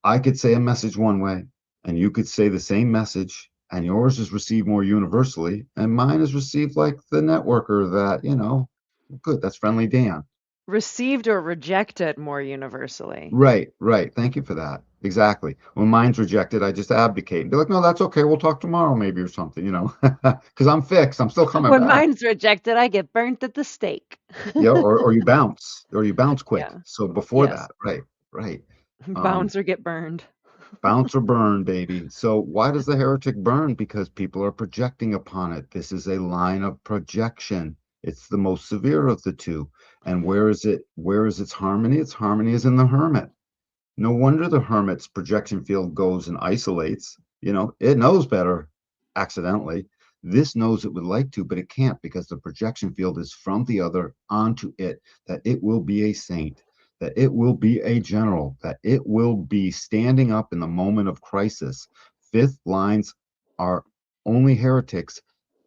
I could say a message one way, and you could say the same message, and yours is received more universally, and mine is received like the networker that, good, that's friendly Dan. Received or rejected more universally. Right, right. Thank you for that. Exactly. When mine's rejected, I just abdicate and be like, no, that's okay. We'll talk tomorrow, maybe, or something, because I'm fixed. I'm still coming When back. mine's rejected, I get burnt at the stake. Yeah, or you bounce quick. Yeah. So before Yes. that, right, right. Um, Bounce or get burned. Bounce or burn, baby. So why does the heretic burn? Because people are projecting upon it. This is a line of projection. It's the most severe of the two. And where is it? Where is its harmony? Its harmony is in the hermit. No wonder the hermit's projection field goes and isolates. It knows better accidentally. This knows it would like to, but it can't because the projection field is from the other onto it, that it will be a saint, that it will be a general, that it will be standing up in the moment of crisis. Fifth lines are only heretics.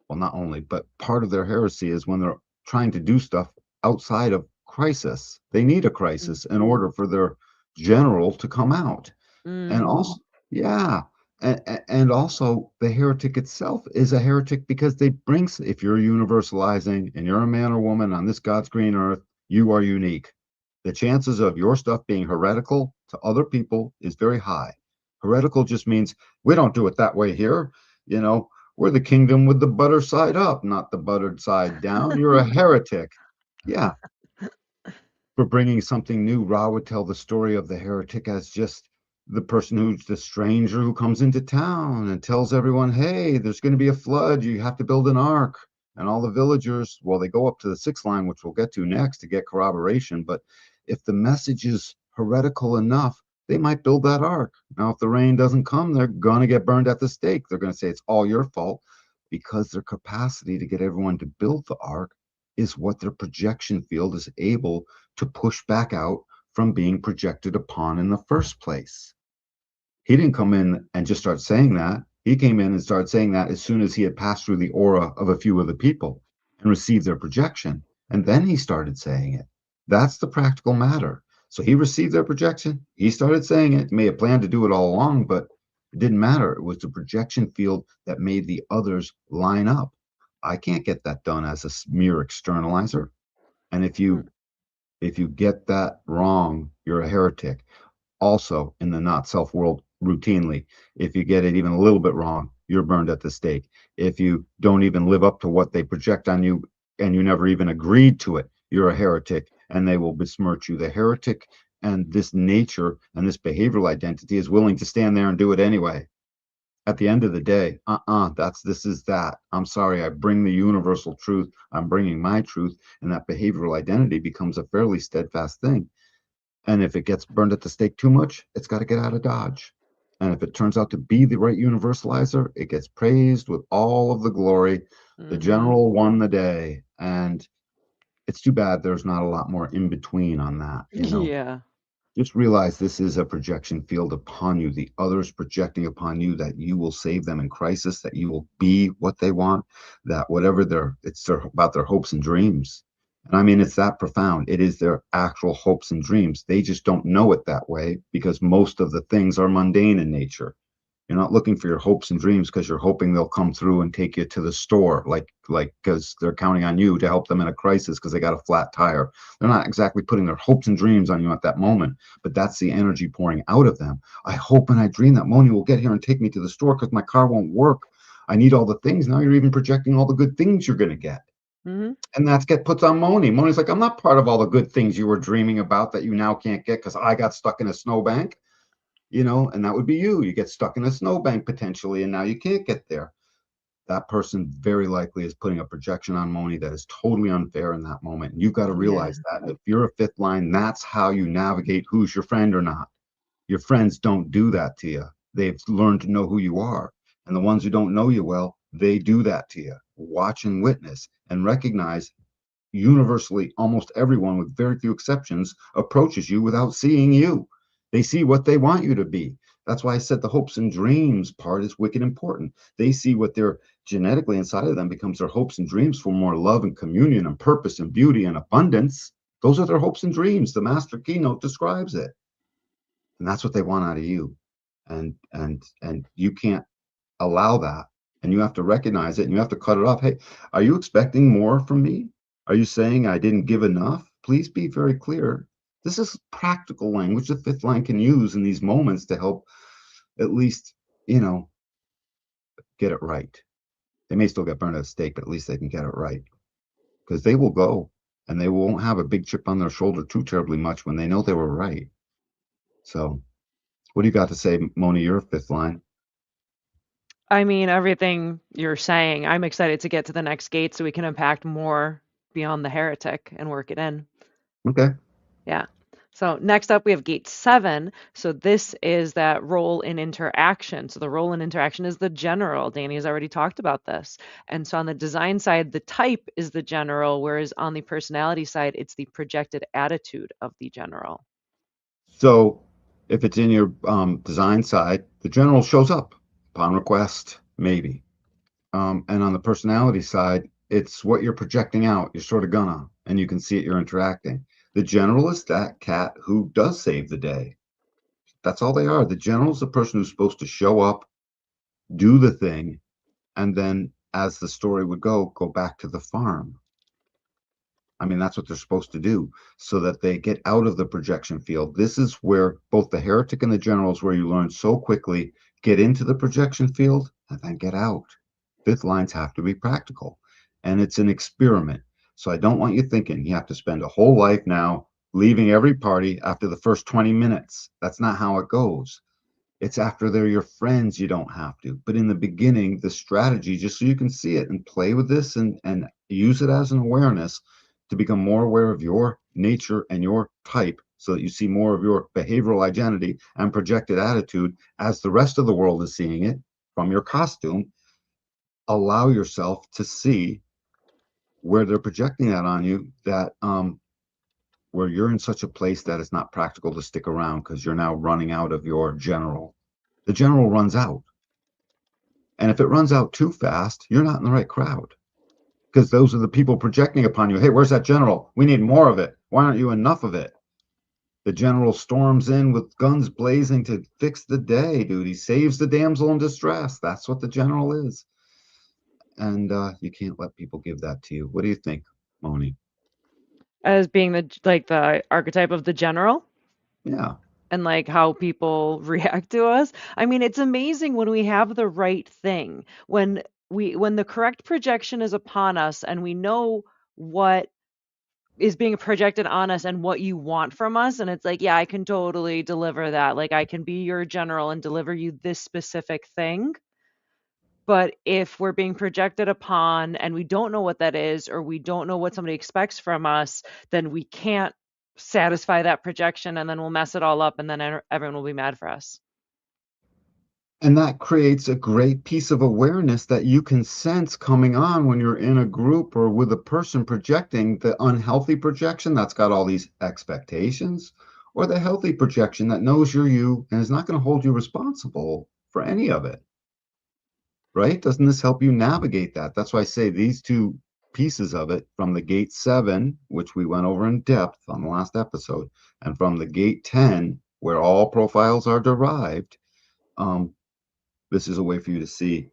Well, not only, but part of their heresy is when they're trying to do stuff outside of crisis. They need a crisis in order for their general to come out. And Mm-hmm. also, yeah. And also, the heretic itself is a heretic because they bring, if you're universalizing and you're a man or woman on this God's green earth, you are unique. The chances of your stuff being heretical to other people is very high. Heretical just means we don't do it that way here. You know, we're the kingdom with the butter side up, not the buttered side down. You're a heretic. Yeah, for bringing something new. Ra would tell the story of the heretic as just the person who's the stranger who comes into town and tells everyone, hey, there's going to be a flood. You have to build an ark. And all the villagers, well, they go up to the sixth line, which we'll get to next to get corroboration. But if the message is heretical enough, they might build that ark. Now, if the rain doesn't come, they're going to get burned at the stake. They're going to say it's all your fault because their capacity to get everyone to build the ark is what their projection field is able to push back out from being projected upon in the first place. He didn't come in and just start saying that. He came in and started saying that as soon as he had passed through the aura of a few of the people and received their projection. And then he started saying it. That's the practical matter. So he received their projection. He started saying it. He may have planned to do it all along, but it didn't matter. It was the projection field that made the others line up. I can't get that done as a mere externalizer. And if you get that wrong, you're a heretic. Also, in the not self world, routinely, if you get it even a little bit wrong, you're burned at the stake. If you don't even live up to what they project on you and you never even agreed to it, you're a heretic and they will besmirch you. The heretic and this nature and this behavioral identity is willing to stand there and do it anyway. At the end of the day, this is that. I'm sorry, I bring the universal truth. I'm bringing my truth, and that behavioral identity becomes a fairly steadfast thing. And if it gets burned at the stake too much, it's got to get out of Dodge. And if it turns out to be the right universalizer, it gets praised with all of the glory. The Hmm. general won the day. And it's too bad there's not a lot more in between on that. Yeah. Just realize this is a projection field upon you. The others projecting upon you that you will save them in crisis, that you will be what they want, that whatever about their hopes and dreams. And I mean, it's that profound. It is their actual hopes and dreams. They just don't know it that way because most of the things are mundane in nature. You're not looking for your hopes and dreams because you're hoping they'll come through and take you to the store, like because they're counting on you to help them in a crisis because they got a flat tire. They're not exactly putting their hopes and dreams on you at that moment, but that's the energy pouring out of them. I hope and I dream that Moni will get here and take me to the store because my car won't work. I need all the things. Now you're even projecting all the good things you're going to get. Hmm. And that's get puts on Moni. Moni's like, I'm not part of all the good things you were dreaming about that you now can't get because I got stuck in a snowbank, and that would be you. You get stuck in a snowbank potentially, and now you can't get there. That person very likely is putting a projection on Moni that is totally unfair in that moment. And you've got to Yeah. realize that. If you're a fifth line, that's how you navigate who's your friend or not. Your friends don't do that to you. They've learned to know who you are. And the ones who don't know you well, they do that to you. Watch and witness and recognize universally, almost everyone, with very few exceptions, approaches you without seeing you. They see what they want you to be. That's why I said the hopes and dreams part is wicked important. They see what they're genetically inside of them becomes their hopes and dreams for more love and communion and purpose and beauty and abundance. Those are their hopes and dreams. The master keynote describes it. And that's what they want out of you. And you can't allow that. And you have to recognize it and you have to cut it off. Hey, are you expecting more from me? Are you saying I didn't give enough? Please be very clear. This is practical language the fifth line can use in these moments to help at least, you know, get it right. They may still get burned at the stake, but at least they can get it right because they will go and they won't have a big chip on their shoulder too terribly much when they know they were right. So, what do you got to say, Moni? Your fifth line. I mean, everything you're saying, I'm excited to get to the next gate so we can impact more beyond the heretic and work it in. Okay. Yeah. So next up, we have gate 7. So this is that role in interaction. So the role in interaction is the general. Danny has already talked about this. And so on the design side, the type is the general, whereas on the personality side, it's the projected attitude of the general. So if it's in your design side, the general shows up upon request, maybe. And on the personality side, it's what you're projecting out. You're sort of gonna, and you can see it, you're interacting. The general is that cat who does save the day. That's all they are. The general is the person who's supposed to show up, do the thing, and then, as the story would go back to the farm. I mean, that's what they're supposed to do so that they get out of the projection field. This is where both the heretic and the generals, where you learn so quickly, get into the projection field and then get out. Fifth lines have to be practical, and it's an experiment. So I don't want you thinking you have to spend a whole life now leaving every party after the first 20 minutes. That's not how it goes. It's after they're your friends, you don't have to. But in the beginning, the strategy, just so you can see it and play with this and use it as an awareness to become more aware of your nature and your type so that you see more of your behavioral identity and projected attitude as the rest of the world is seeing it from your costume. Allow yourself to see where they're projecting that on you, that where you're in such a place that it's not practical to stick around because you're now running out of your general. The general runs out. And if it runs out too fast, you're not in the right crowd because those are the people projecting upon you. Hey, where's that general? We need more of it. Why aren't you enough of it? The general storms in with guns blazing to fix the day, dude. He saves the damsel in distress. That's what the general is. And you can't let people give that to you. What do you think, Moni? As being the archetype of the general Yeah. and like how people react to us. I mean, it's amazing when we have the right thing, when the correct projection is upon us and we know what is being projected on us and what you want from us. And it's like, yeah, I can totally deliver that. Like, I can be your general and deliver you this specific thing. But if we're being projected upon and we don't know what that is, or we don't know what somebody expects from us, then we can't satisfy that projection and then we'll mess it all up and then everyone will be mad for us. And that creates a great piece of awareness that you can sense coming on when you're in a group or with a person projecting the unhealthy projection that's got all these expectations, or the healthy projection that knows you're you and is not going to hold you responsible for any of it, right? Doesn't this help you navigate that? That's why I say these two pieces of it, from the gate 7, which we went over in depth on the last episode, and from the gate 10, where all profiles are derived. um, this is a way for you to see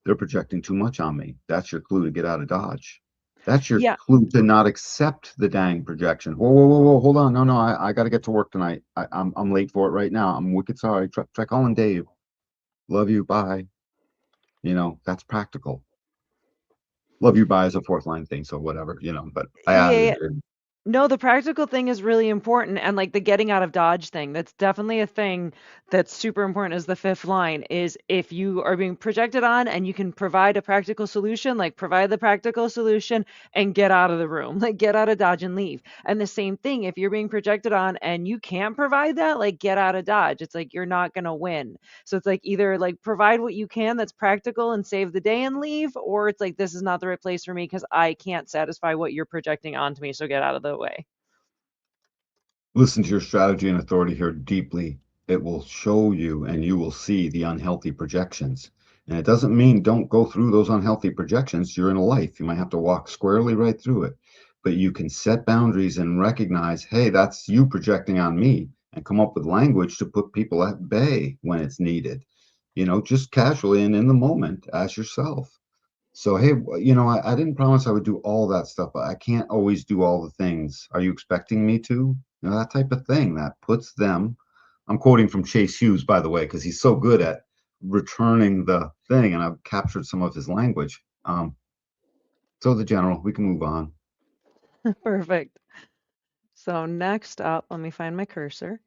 they're projecting too much on me. That's your clue to get out of Dodge. That's your Yeah, clue to not accept the dang projection. Whoa, whoa, whoa, whoa, hold on. No, no, I got to get to work tonight. I'm late for it right now. I'm wicked sorry. Try calling Dave. Love you. Bye. That's practical. Love you. Bye is a fourth line thing. So whatever, but I yeah, added yeah. it in. No, the practical thing is really important, and, like, the getting out of Dodge thing, that's definitely a thing that's super important as the 5th line, is if you are being projected on and you can provide a practical solution, like, provide the practical solution and get out of the room, like, get out of Dodge and leave. And the same thing, if you're being projected on and you can't provide that, like, get out of Dodge. It's like, you're not gonna win. So it's like, either, like, provide what you can that's practical and save the day and leave, or it's like, "This is not the right place for me because I can't satisfy what you're projecting onto me, so get out of the way." Listen to your strategy and authority here deeply. It will show you and you will see the unhealthy projections. And it doesn't mean don't go through those unhealthy projections. You're in a life. You might have to walk squarely right through it. But you can set boundaries and recognize, hey, that's you projecting on me, and come up with language to put people at bay when it's needed, just casually and in the moment as yourself. So, hey, I didn't promise I would do all that stuff, but I can't always do all the things. Are you expecting me to? That type of thing that puts them. I'm quoting from Chase Hughes, by the way, because he's so good at returning the thing, and I've captured some of his language. So, the general, we can move on. Perfect. So next up, let me find my cursor.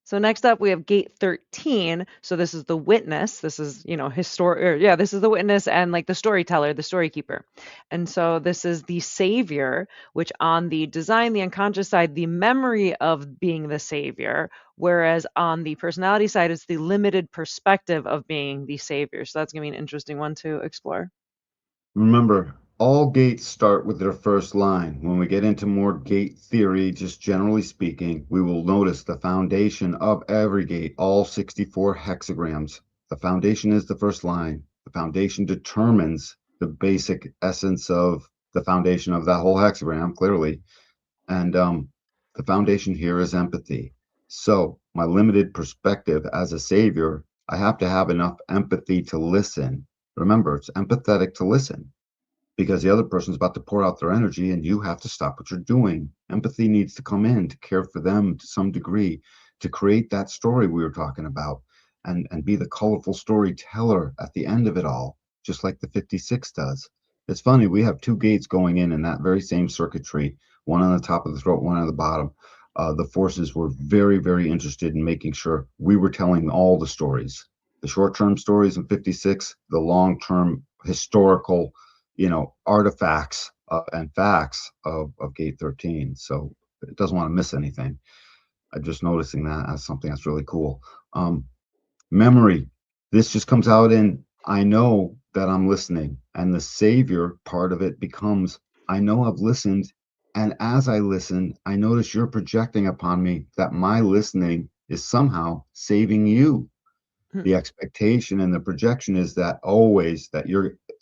So next up, we have gate 13. So this is the witness. This is, yeah, this is the witness and like the storyteller, the story keeper. And so this is the savior, which on the design, the unconscious side, the memory of being the savior, whereas on the personality side, it's the limited perspective of being the savior. So that's going to be an interesting one to explore. Remember, all gates start with their first line. When we get into more gate theory, just generally speaking, we will notice the foundation of every gate, all 64 hexagrams. The foundation is the first line. The foundation determines the basic essence of the foundation of that whole hexagram, clearly. And the foundation here is empathy. So, my limited perspective as a savior, I have to have enough empathy to listen. Remember, it's empathetic to listen. because the other person's about to pour out their energy and you have to stop what you're doing. Empathy needs to come in to care for them to some degree, to create that story we were talking about, and be the colorful storyteller at the end of it all, just like the 56 does. It's funny, we have two gates going in that very same circuitry, one on the top of the throat, one on the bottom. The forces were very, very interested in making sure we were telling all the stories, the short-term stories in 56, the long-term historical, artifacts and facts of Gate 13. So it doesn't want to miss anything. I'm just noticing that as something that's really cool. Um, Memory. This just comes out in I know that I'm listening. And the savior part of it becomes I know I've listened. And as I listen, I notice you're projecting upon me that my listening is somehow saving you. Hmm. The expectation and the projection is that always that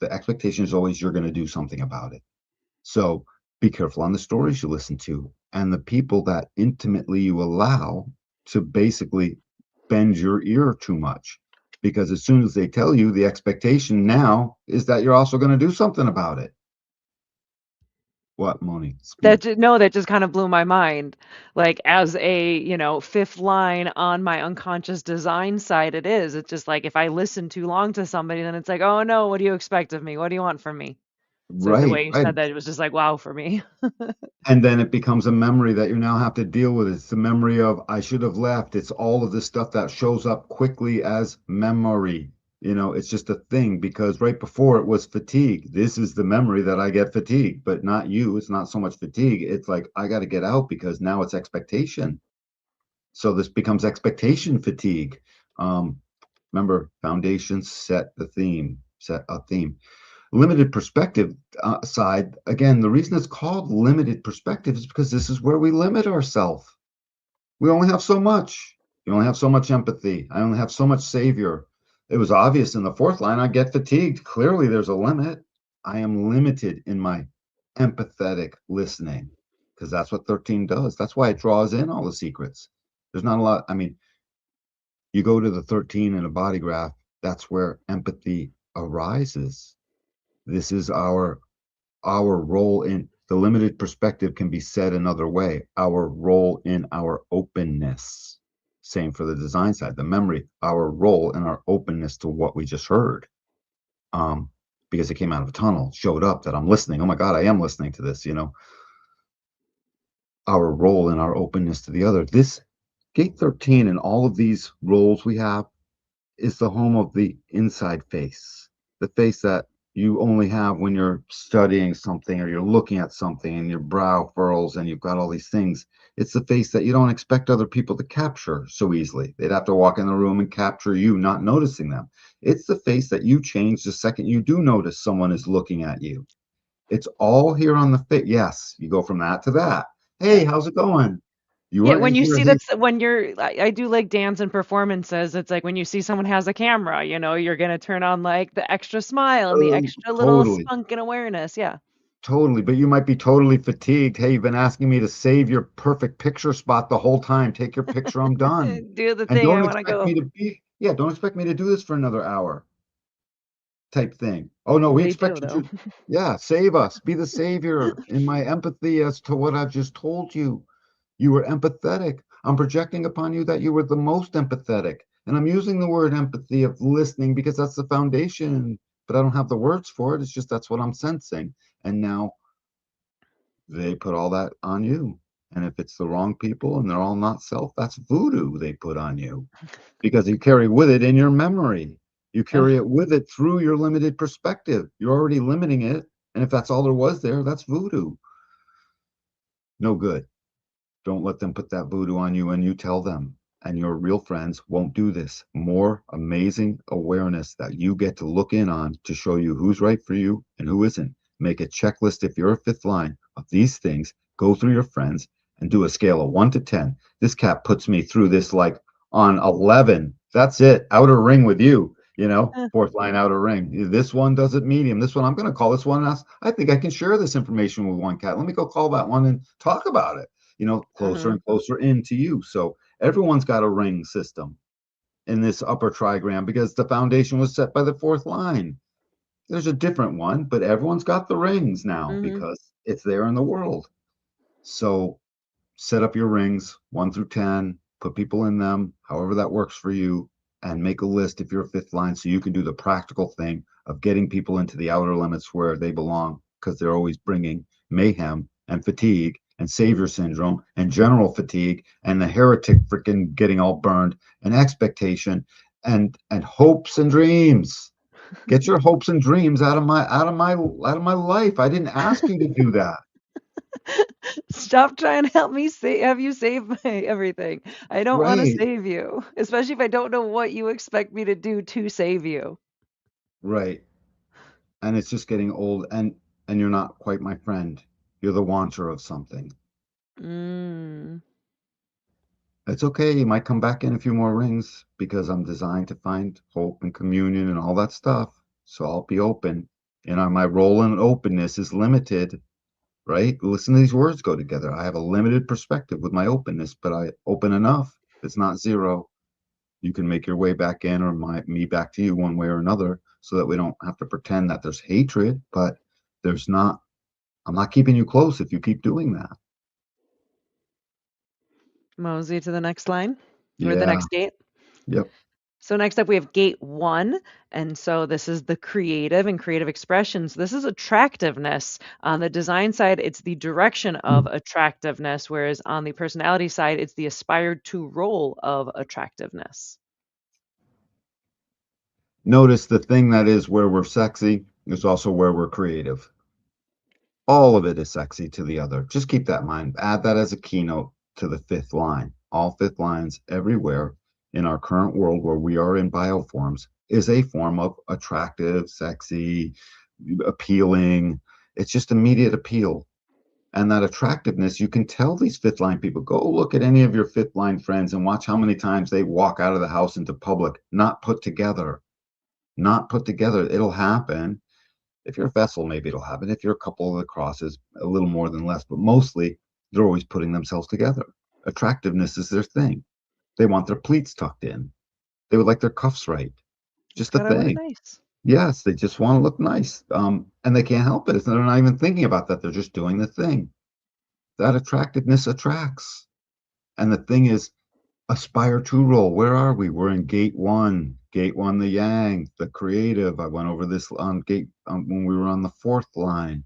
the expectation is always you're going to do something about it. So be careful on the stories you listen to and the people that intimately you allow to basically bend your ear too much. Because as soon as they tell you, the expectation now is that you're also going to do something about it. What, Moni? Speak. No, that just kind of blew my mind. Like as a, fifth line on my unconscious design side, it is. It's just like if I listen too long to somebody, then it's like, oh no, what do you expect of me? What do you want from me? So the Right, way you right. said that, it was just like, wow for me. And then it becomes a memory that you now have to deal with. It's the memory of I should have left. It's all of this stuff that shows up quickly as memory. It's just a thing because right before it was fatigue. This is the memory that I get fatigue, but not you. It's not so much fatigue. It's like I got to get out because now it's expectation. So this becomes expectation fatigue. Um, Remember, foundations set a theme. Limited perspective side, again, the reason it's called limited perspective is because this is where we limit ourselves. We only have so much. You only have so much empathy. I only have so much savior. It was obvious in the fourth line. I get fatigued. Clearly, there's a limit. I am limited in my empathetic listening because that's what 13 does. That's why it draws in all the secrets. There's not a lot. I mean, you go to the 13 in a body graph, that's where empathy arises. This is our role in the limited perspective can be said another way. Our role in our openness. Same for the design side, the memory, our role in our openness to what we just heard. Um, because it came out of a tunnel, showed up that I'm listening. Oh my God, I am listening to this. Our role in our openness to the other. This gate 13 and all of these roles we have is the home of the inside face, the face that you only have when you're studying something or you're looking at something and your brow furls and you've got all these things. It's the face that you don't expect other people to capture so easily. They'd have to walk in the room and capture you, not noticing them. It's the face that you change the second you do notice someone is looking at you. It's all here on the face. Yes, you go from that to that. Hey, Yeah. how's it going? You Yeah, weren't when in you here. see Hey, that's when I do like dance and performances, it's like when you see someone has a camera, you're gonna turn on like the extra smile and the extra little totally. spunk and awareness. Yeah. Totally, but you might be totally fatigued. Hey, you've been asking me to save your perfect picture spot the whole time. Take your picture, I'm done. Do the And thing, don't I wanna expect me go. to don't expect me to do this for another hour type thing. Oh no, we They do expect you though. to, yeah, save us. Be the savior in my empathy as to what I've just told you. You were empathetic. I'm projecting upon you that you were the most empathetic. And I'm using the word empathy of listening because that's the foundation, but I don't have the words for it. It's just that's what I'm sensing. And now they put all that on you. And if it's the wrong people and they're all not self, that's voodoo they put on you because you carry with it in your memory. You carry Ugh. it with it through your limited perspective. You're already limiting it. And if that's all there was there, that's voodoo. No good. Don't let them put that voodoo on you and you tell them. And your real friends won't do this. More amazing awareness that you get to look in on to show you who's right for you and who isn't. Make a checklist if you're a fifth line of these things. Go through your friends and do a scale of 1 to 10. This cat puts me through this like on 11. That's it. Outer ring with you. Eh. Fourth line outer ring. This one does it medium. This one, I'm going to call this one. And ask, I think I can share this information with one cat. Let me go call that one and talk about it, closer Mhm. and closer into you. So everyone's got a ring system in this upper trigram because the foundation was set by the fourth line. There's a different one, but everyone's got the rings now Mhm. because it's there in the world. So set up your rings 1 through 10, put people in them, however that works for you, and make a list if you're a fifth line so you can do the practical thing of getting people into the outer limits where they belong because they're always bringing mayhem and fatigue and savior syndrome and general fatigue and the heretic freaking getting all burned and expectation and hopes and dreams. Get your hopes and dreams out of my life. I didn't ask you to do that. Stop trying to help me have you save my everything. I don't want to Right, save you, especially if I don't know what you expect me to do to save you. right. And it's just getting old and you're not quite my friend. You're the wanter of something. Mm. It's okay. You might come back in a few more rings because I'm designed to find hope and communion and all that stuff. So I'll be open. My role in openness is limited, right? Listen to these words go together. I have a limited perspective with my openness, but I open enough. It's not zero. You can make your way back in or me back to you one way or another so that we don't have to pretend that there's hatred, but there's not. I'm not keeping you close if you keep doing that. Mosey to the next line or the Yeah. next gate. Yep. So next up we have gate 1, and so this is the creative and creative expressions. This is attractiveness. On the design side, it's the direction of attractiveness, whereas on the personality side, it's the aspired to role of attractiveness. Notice the thing that is where we're sexy is also where we're creative. All of it is sexy to the other. Just keep that in mind. Add that as a keynote to the fifth line. All fifth lines everywhere in our current world where we are in bioforms is a form of attractive, sexy, appealing. It's just immediate appeal. And that attractiveness, you can tell these fifth line people. Go look at any of your fifth line friends and watch how many times they walk out of the house into public, not put together. Not put together. It'll happen. If you're a vessel, maybe it'll happen. If you're a couple of the crosses, a little more than less, but mostly they're always putting themselves together. Attractiveness is their thing. They want their pleats tucked in. They would like their cuffs right. It's Just a gotta look thing. nice. Yes, they just want to look nice. And they can't help it. They're not even thinking about that. They're just doing the thing. That attractiveness attracts. And the thing is, aspire to roll. Where are we? We're in gate 1. Gate 1, the yang, the creative. I went over this on gate when we were on the fourth line.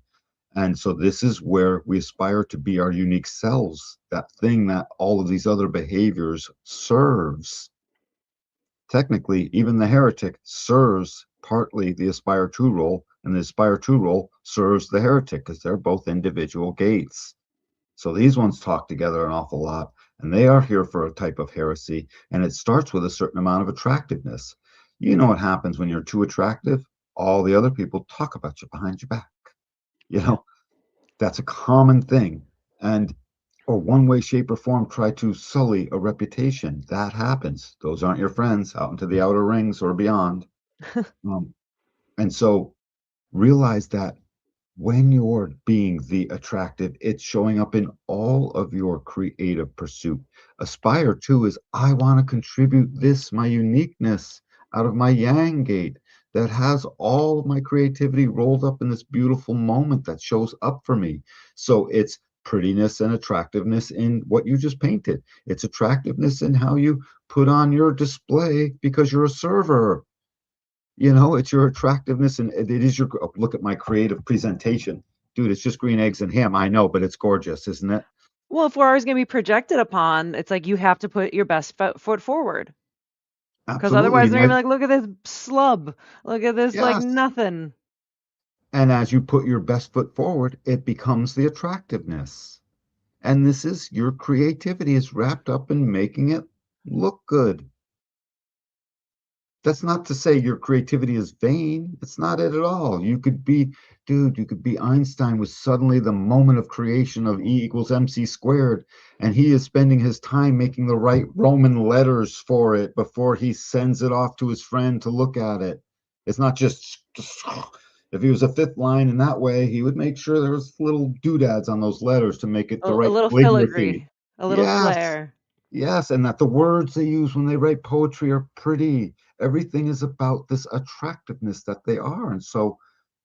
And so this is where we aspire to be our unique selves, that thing that all of these other behaviors serves. Technically, even the heretic serves partly the aspire to role, and the aspire to role serves the heretic because they're both individual gates. So these ones talk together an awful lot, and they are here for a type of heresy, and it starts with a certain amount of attractiveness. You know what happens when you're too attractive? All the other people talk about you behind your back. You Yeah. know, that's a common thing. And or one way, shape, or form try to sully a reputation. That happens. Those aren't your friends out into the outer rings or beyond. Um, and so realize that when you're being the attractive, it's showing up in all of your creative pursuit. Aspire to is I want to contribute this, my uniqueness, out of my yang gate that has all of my creativity rolled up in this beautiful moment that shows up for me. So it's prettiness and attractiveness in what you just painted. It's attractiveness in how you put on your display because you're a server. It's your attractiveness and it is your look at my creative presentation. Dude, it's just green eggs and ham. I know, but it's gorgeous, isn't it? Well, if we're always gonna be projected upon, it's like you have to put your best foot forward. Because Absolutely. otherwise they're gonna be like, look at this slub. Look at this like Yes. nothing. And as you put your best foot forward, it becomes the attractiveness. And this is your creativity is wrapped up in making it look good. That's not to say your creativity is vain. It's not it at all. You could be Einstein with suddenly the moment of creation of E equals MC squared, and he is spending his time making the right Roman letters for it before he sends it off to his friend to look at it. It's not just if he was a fifth line in that way, he would make sure there was little doodads on those letters to make it the A right little calligraphy. filigree, a little Yes. flair. Yes, and that the words they use when they write poetry are pretty. Everything is about this attractiveness that they are. And so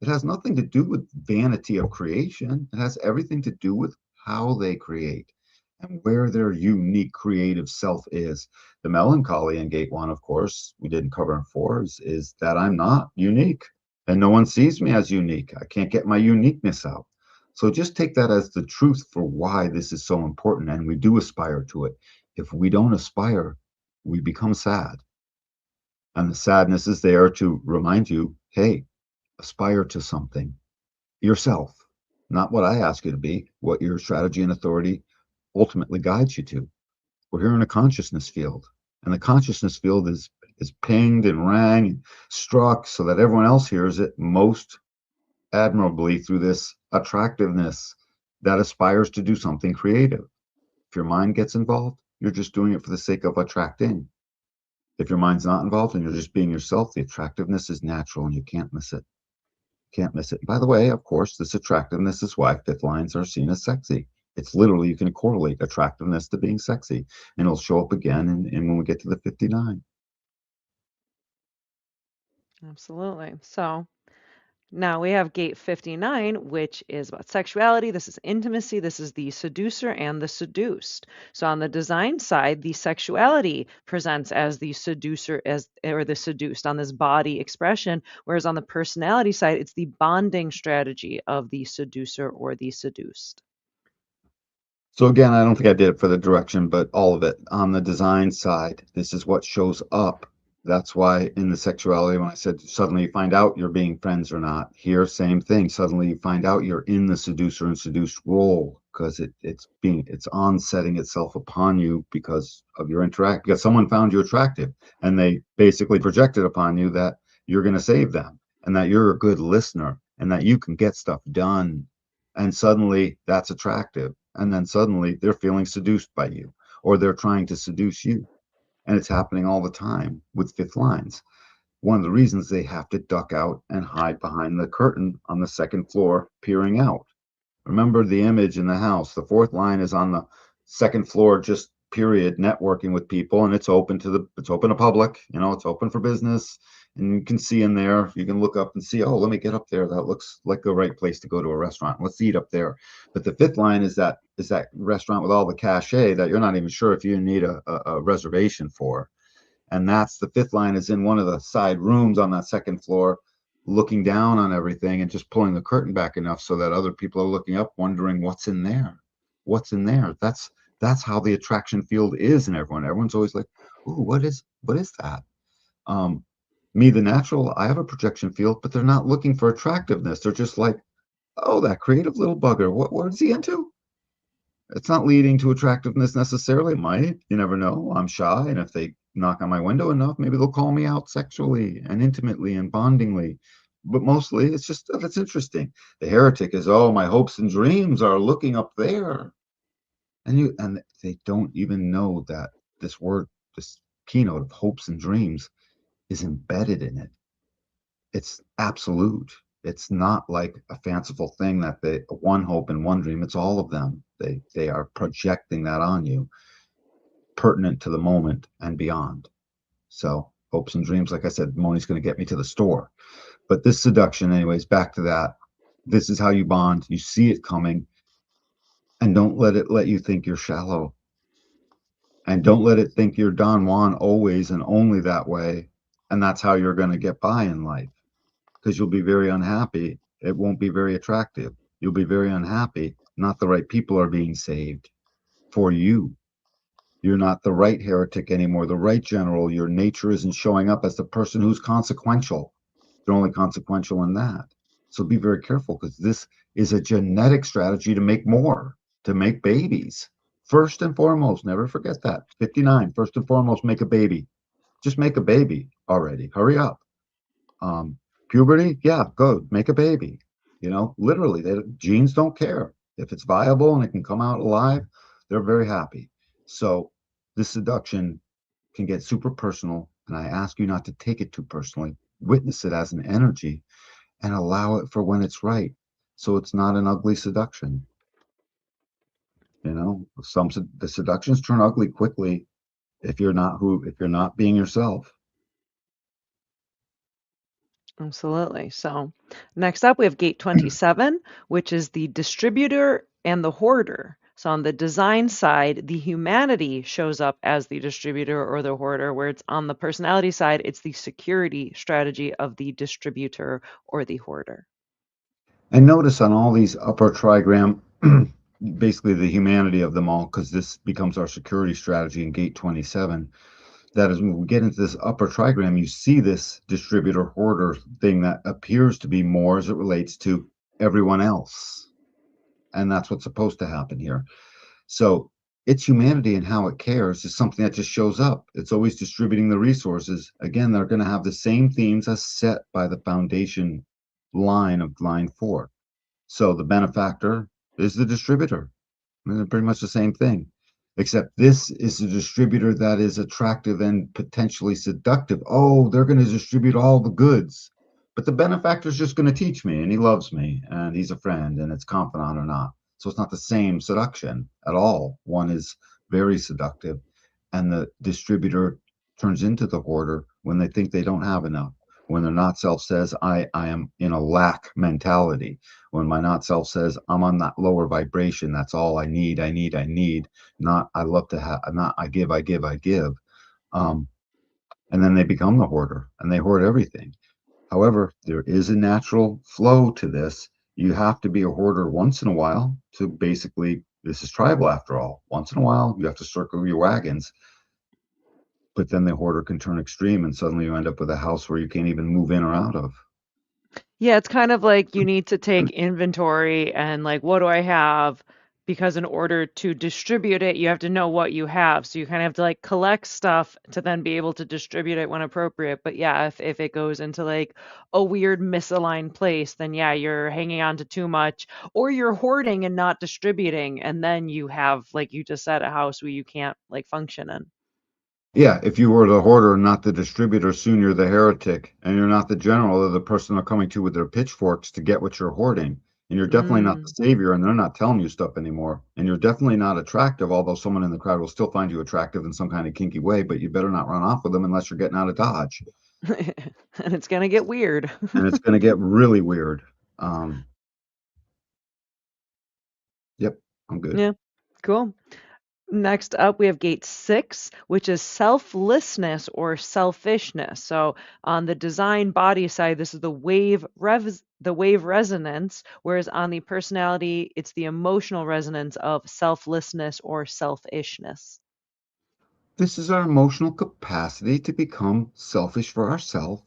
It has nothing to do with vanity of creation. It has everything to do with how they create and where their unique creative self is. The melancholy in gate one, of course, we didn't cover in four, is that I'm not unique and no one sees me as unique. I can't get my uniqueness out. So just take that as the truth for why this is so important. And we do aspire to it. If we don't aspire, we become sad. And the sadness is there to remind you, hey, aspire to something yourself, not what I ask you to be, what your strategy and authority ultimately guides you to. We're here in a consciousness field, and the consciousness field is pinged and rang and struck so that everyone else hears it most admirably through this attractiveness that aspires to do something creative. If your mind gets involved, you're just doing it for the sake of attracting. If your mind's not involved and you're just being yourself, the attractiveness is natural and you can't miss it. Can't miss it. By the way, of course, this attractiveness is why fifth lines are seen as sexy. It's literally, you can correlate attractiveness to being sexy, and it'll show up again and when we get to the 59. Absolutely. So now we have gate 59, which is about sexuality. This is intimacy. This is the seducer and the seduced. So on the design side, the sexuality presents as the seducer as or the seduced on this body expression, whereas on the personality side, it's the bonding strategy of the seducer or the seduced. So again, I don't think I did it for the direction, but all of it on the design side, this is what shows up. That's why in the sexuality, when I said suddenly you find out you're being friends or not, here, same thing. Suddenly you find out you're in the seducer and seduced role because it's onsetting itself upon you because of your interact, because someone found you attractive and they basically projected upon you that you're going to save them and that you're a good listener and that you can get stuff done. And suddenly that's attractive, and then suddenly they're feeling seduced by you or they're trying to seduce you, and it's happening all the time with fifth lines. One of the reasons they have to duck out and hide behind the curtain on the second floor peering out. Remember the image in the house. The fourth line is on the second floor, just period, networking with people, and it's open to public, it's open for business. And you can see in there, you can look up and see, oh, let me get up there. That looks like the right place to go to a restaurant. Let's eat up there. But the fifth line is that restaurant with all the cachet that you're not even sure if you need a reservation for. And that's the fifth line is in one of the side rooms on that second floor, looking down on everything and just pulling the curtain back enough so that other people are looking up, wondering what's in there. What's in there? That's how the attraction field is in everyone. Everyone's always like, "Ooh, what is that?" Um, Me, the natural, I have a projection field, but they're not looking for attractiveness. They're just like, "Oh, that creative little bugger. What is he into?" It's not leading to attractiveness necessarily. It might. You never know. I'm shy, and if they knock on my window enough, maybe they'll call me out sexually and intimately and bondingly. But mostly, it's just that's interesting. The heretic is, oh, my hopes and dreams are looking up there, and they don't even know that this word, this keynote of hopes and dreams, is embedded in it. It's absolute. It's not like a fanciful thing that they one hope and one dream. It's all of them. They are projecting that on you, pertinent to the moment and beyond. So hopes and dreams, like I said, Moni's going to get me to the store. But this seduction, anyways, back to that. This is how you bond. You see it coming, and don't let it let you think you're shallow. And don't let it think you're Don Juan always and only that way. And that's how you're going to get by in life. Because you'll be very unhappy. It won't be very attractive. You'll be very unhappy. Not the right people are being saved for you. You're not the right heretic anymore, the right general. Your nature isn't showing up as the person who's consequential. They're only consequential in that. So be very careful because this is a genetic strategy to make more, to make babies. First and foremost, never forget that. 59, first and foremost, make a baby. Just make a baby already. Hurry up. Um, Puberty, yeah, go make a baby. Literally, genes don't care if it's viable and it can come out alive. They're very happy. So this seduction can get super personal, and I ask you not to take it too personally. Witness it as an energy and allow it for when it's right. So it's not an ugly seduction. The seductions turn ugly quickly if you're not being yourself. Absolutely. So, next up, we have gate 27, which is the distributor and the hoarder. So, on the design side, the humanity shows up as the distributor or the hoarder, where it's on the personality side, it's the security strategy of the distributor or the hoarder. And notice on all these upper trigram, basically the humanity of them all, because this becomes our security strategy in gate 27. That is, when we get into this upper trigram, you see this distributor hoarder thing that appears to be more as it relates to everyone else. And that's what's supposed to happen here. So its humanity and how it cares is something that just shows up. It's always distributing the resources. Again, they're going to have the same themes as set by the foundation line of line 4. So the benefactor is the distributor. They're pretty much the same thing, except this is a distributor that is attractive and potentially seductive. Oh, they're going to distribute all the goods, but the benefactor's just going to teach me, and he loves me, and he's a friend, and it's confidant or not. So it's not the same seduction at all. One is very seductive, and the distributor turns into the hoarder when they think they don't have enough. When their not self says, I am in a lack mentality. When my not self says, I'm on that lower vibration, that's all I need, I need, not I love to have, not I give, I give, I give. Um, and then they become the hoarder and they hoard everything. However, there is a natural flow to this. You have to be a hoarder once in a while to basically, this is tribal after all. Once in a while, you have to circle your wagons, but then the hoarder can turn extreme and suddenly you end up with a house where you can't even move in or out of. Yeah, it's kind of like you need to take inventory and like, what do I have? Because in order to distribute it, you have to know what you have. So you kind of have to like collect stuff to then be able to distribute it when appropriate. But yeah, if it goes into like a weird misaligned place, then yeah, you're hanging on to too much or you're hoarding and not distributing. And then you have, like you just said, a house where you can't like function in. Yeah, if you were the hoarder and not the distributor, soon you're the heretic, and you're not the general or the person they're coming to with their pitchforks to get what you're hoarding. And you're definitely not the Mm. savior, and they're not telling you stuff anymore. And you're definitely not attractive, although someone in the crowd will still find you attractive in some kind of kinky way, but you better not run off with them unless you're getting out of Dodge. And it's gonna get weird. And it's going to get really weird. Um, yep, I'm good. Yeah, cool. Next up, we have gate 6, which is selflessness or selfishness. So on the design body side, this is the wave resonance, whereas on the personality, it's the emotional resonance of selflessness or selfishness. This is our emotional capacity to become selfish for ourselves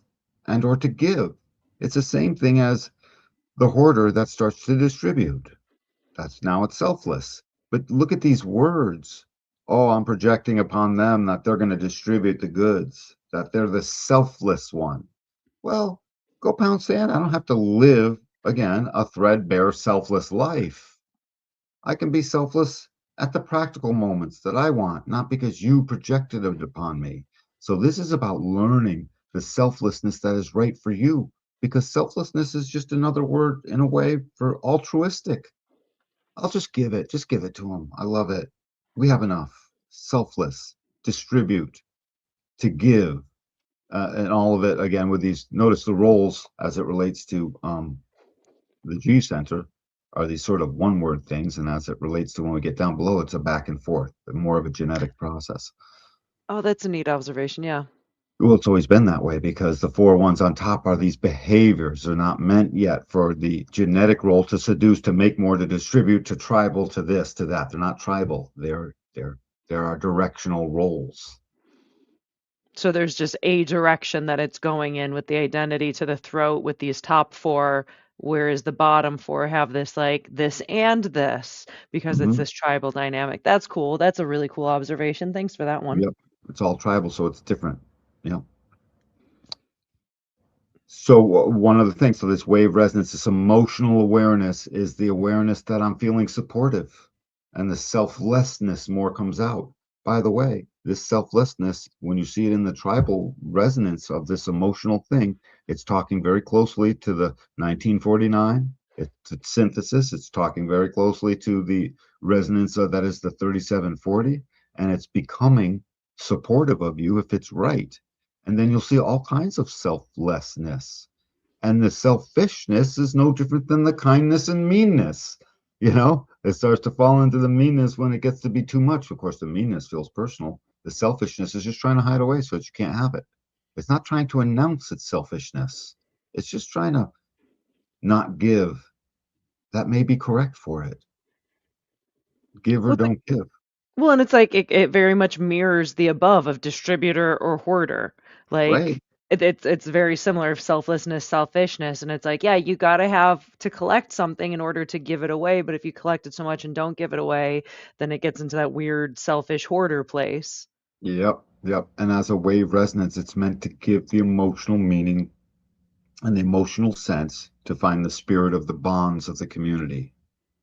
and or to give. It's the same thing as the hoarder that starts to distribute. That's now it's selfless. But look at these words. Oh, I'm projecting upon them that they're going to distribute the goods, that they're the selfless one. Well, go pound sand. I don't have to live, again, a threadbare, selfless life. I can be selfless at the practical moments that I want, not because you projected it upon me. So this is about learning the selflessness that is right for you, because selflessness is just another word in a way for altruistic. I'll just give it to them. I love it. We have enough. Selfless, distribute, to give, and all of it again with these. Notice the roles as it relates to the G center are these sort of one word things, and as it relates to when we get down below, it's a back and forth, more of a genetic process. Oh, that's a neat observation. Yeah. Well, it's always been that way because the four ones on top are these behaviors. They're not meant yet for the genetic role to seduce, to make more, to distribute, to tribal, to this, to that. They're not tribal. There are directional roles. So there's just a direction that it's going in with the identity to the throat with these top four, whereas the bottom four have this like this and this because it's Hmm. this tribal dynamic. That's cool. That's a really cool observation. Thanks for that one. Yep. It's all tribal, so it's different. Yep. So one of the things, so this wave resonance, this emotional awareness is the awareness that I'm feeling supportive, and the selflessness more comes out. By the way, this selflessness, when you see it in the tribal resonance of this emotional thing, it's talking very closely to the 1949. It's a synthesis. It's talking very closely to the resonance of that is the 3740, and it's becoming supportive of you if it's right. And then you'll see all kinds of selflessness. And the selfishness is no different than the kindness and meanness. It starts to fall into the meanness when it gets to be too much. Of course, the meanness feels personal. The selfishness is just trying to hide away so that you can't have it. It's not trying to announce its selfishness. It's just trying to not give. That may be correct for it. Give or Well, it's like, don't give. well, and it's like it very much mirrors the above of distributor or hoarder. Right. Like it's very similar of selflessness, selfishness, and it's like, yeah, you got to have to collect something in order to give it away, but if you collect it so much and don't give it away, then it gets into that weird selfish hoarder place. Yep. Yep. And as a wave resonance, it's meant to give the emotional meaning and the emotional sense to find the spirit of the bonds of the community.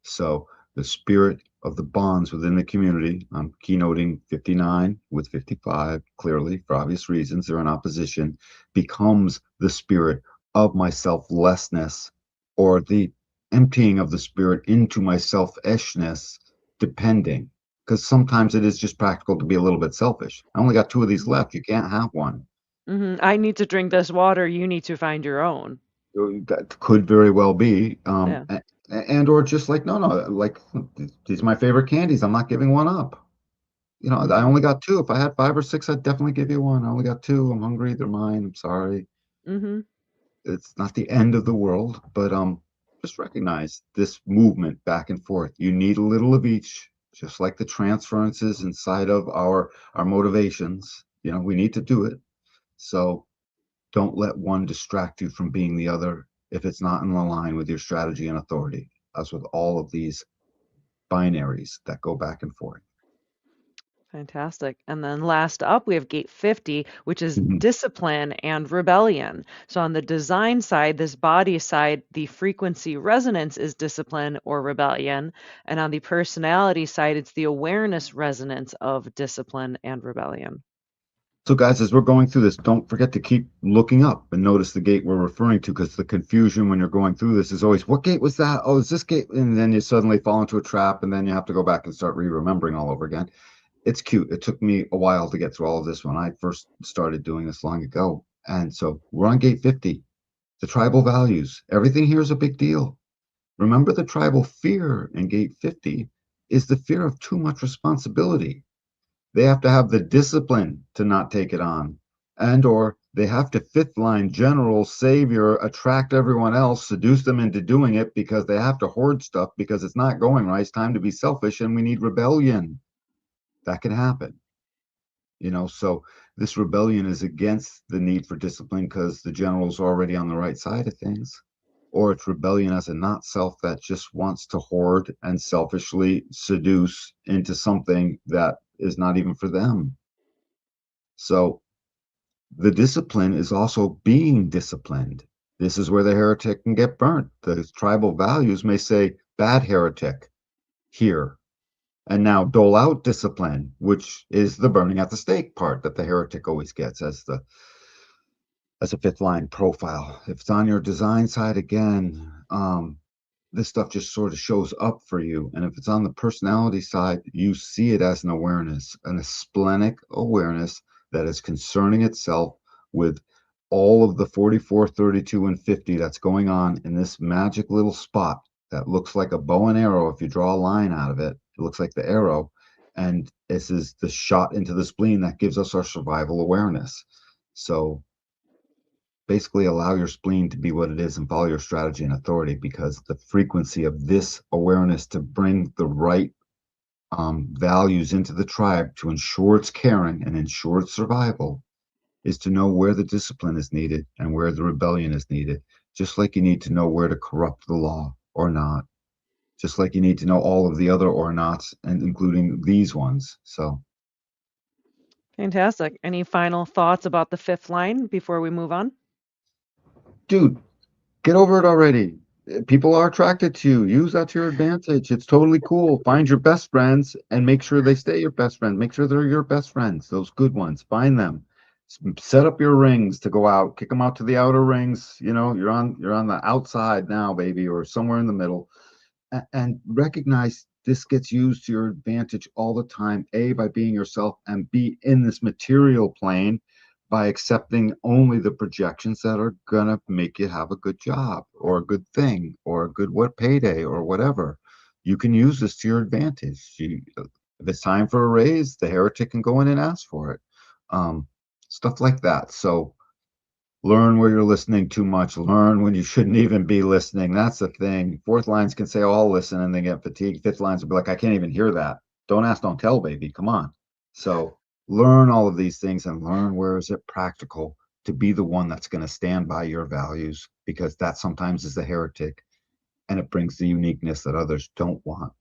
So the spirit of the bonds within the community, I'm keynoting 59 with 55, clearly, for obvious reasons, they're in opposition, becomes the spirit of my selflessness or the emptying of the spirit into my selfishness, depending. Because sometimes it is just practical to be a little bit selfish. I only got two of these left. You can't have one. I need to drink this water. You need to find your own. That could very well be. Yeah. And or just like, no, like these are my favorite candies. I'm not giving one up. I hmm only got two. If I had five or six, I'd definitely give you one. I only got two. I'm hungry. They're mine. I'm sorry. hmm It's not the end of the world, but just recognize this movement back and forth. You need a little of each, just like the transferences inside of our motivations. We need to do it. So don't let one distract you from being the other if it's not in line with your strategy and authority, as with all of these binaries that go back and forth. Fantastic. And then last up, we have gate 50, which is Mhm. discipline and rebellion. So on the design side, this body side, the frequency resonance is discipline or rebellion. And on the personality side, it's the awareness resonance of discipline and rebellion. So, guys, as we're going through this, don't forget to keep looking up and notice the gate we're referring to, because the confusion when you're going through this is always, what gate was that? Oh, is this gate? And then you suddenly fall into a trap, and then you have to go back and start re-remembering all over again. It's cute. It took me a while to get through all of this when I first started doing this long ago. And so we're on gate 50, the tribal values. Everything here is a big deal. Remember, the tribal fear in gate 50 is the fear of too much responsibility. They have to have the discipline to not take it on, and or they have to fifth line general savior attract everyone else, seduce them into doing it because they have to hoard stuff because it's not going right. It's time to be selfish and we need rebellion. That can happen. So this rebellion is against the need for discipline because the general's already on the right side of things, or it's rebellion as a not self that just wants to hoard and selfishly seduce into something that is not even for them. So the discipline is also being disciplined. This is where the heretic can get burnt. The tribal values may say bad heretic here, and now dole out discipline, which is the burning at the stake part that the heretic always gets as a fifth line profile. If it's on your design side again, this stuff just sort of shows up for you. And if it's on the personality side, you see it as an awareness, an splenic awareness that is concerning itself with all of the 44, 32, and 50 that's going on in this magic little spot that looks like a bow and arrow. If you draw a line out of it, it looks like the arrow. And this is the shot into the spleen that gives us our survival awareness. So basically allow your spleen to be what it is and follow your strategy and authority, because the frequency of this awareness to bring the right values into the tribe to ensure its caring and ensure its survival is to know where the discipline is needed and where the rebellion is needed, just like you need to know where to corrupt the law or not, just like you need to know all of the other or nots, and including these ones. So, Fantastic. Any final thoughts about the fifth line before we move on? dude, get over it already. People are attracted to you. Use that to your advantage. It's totally cool. Find your best friends and make sure they stay your best friends. Make sure they're your best friends, those good ones. Find them. Set up your rings to go out. Kick them out to the outer rings. You're on the outside now, baby, or somewhere in the middle. And recognize this gets used to your advantage all the time. A, by being yourself, and B, in this material plane by accepting only the projections that are going to make you have a good job or a good thing or a good what payday or whatever. You can use this to your advantage. If it's time for a raise, the heretic can go in and ask for it. Um, Stuff like that. So learn where you're listening too much. Learn when you shouldn't even be listening. That's the thing. Fourth lines can say, "Oh, I'll listen," and they get fatigued. Fifth lines will be like, "I can't even hear that." Don't ask, don't tell, baby. Come on. So learn all of these things and learn where is it practical to be the one that's going to stand by your values, because that sometimes is the heretic and it brings the uniqueness that others don't want.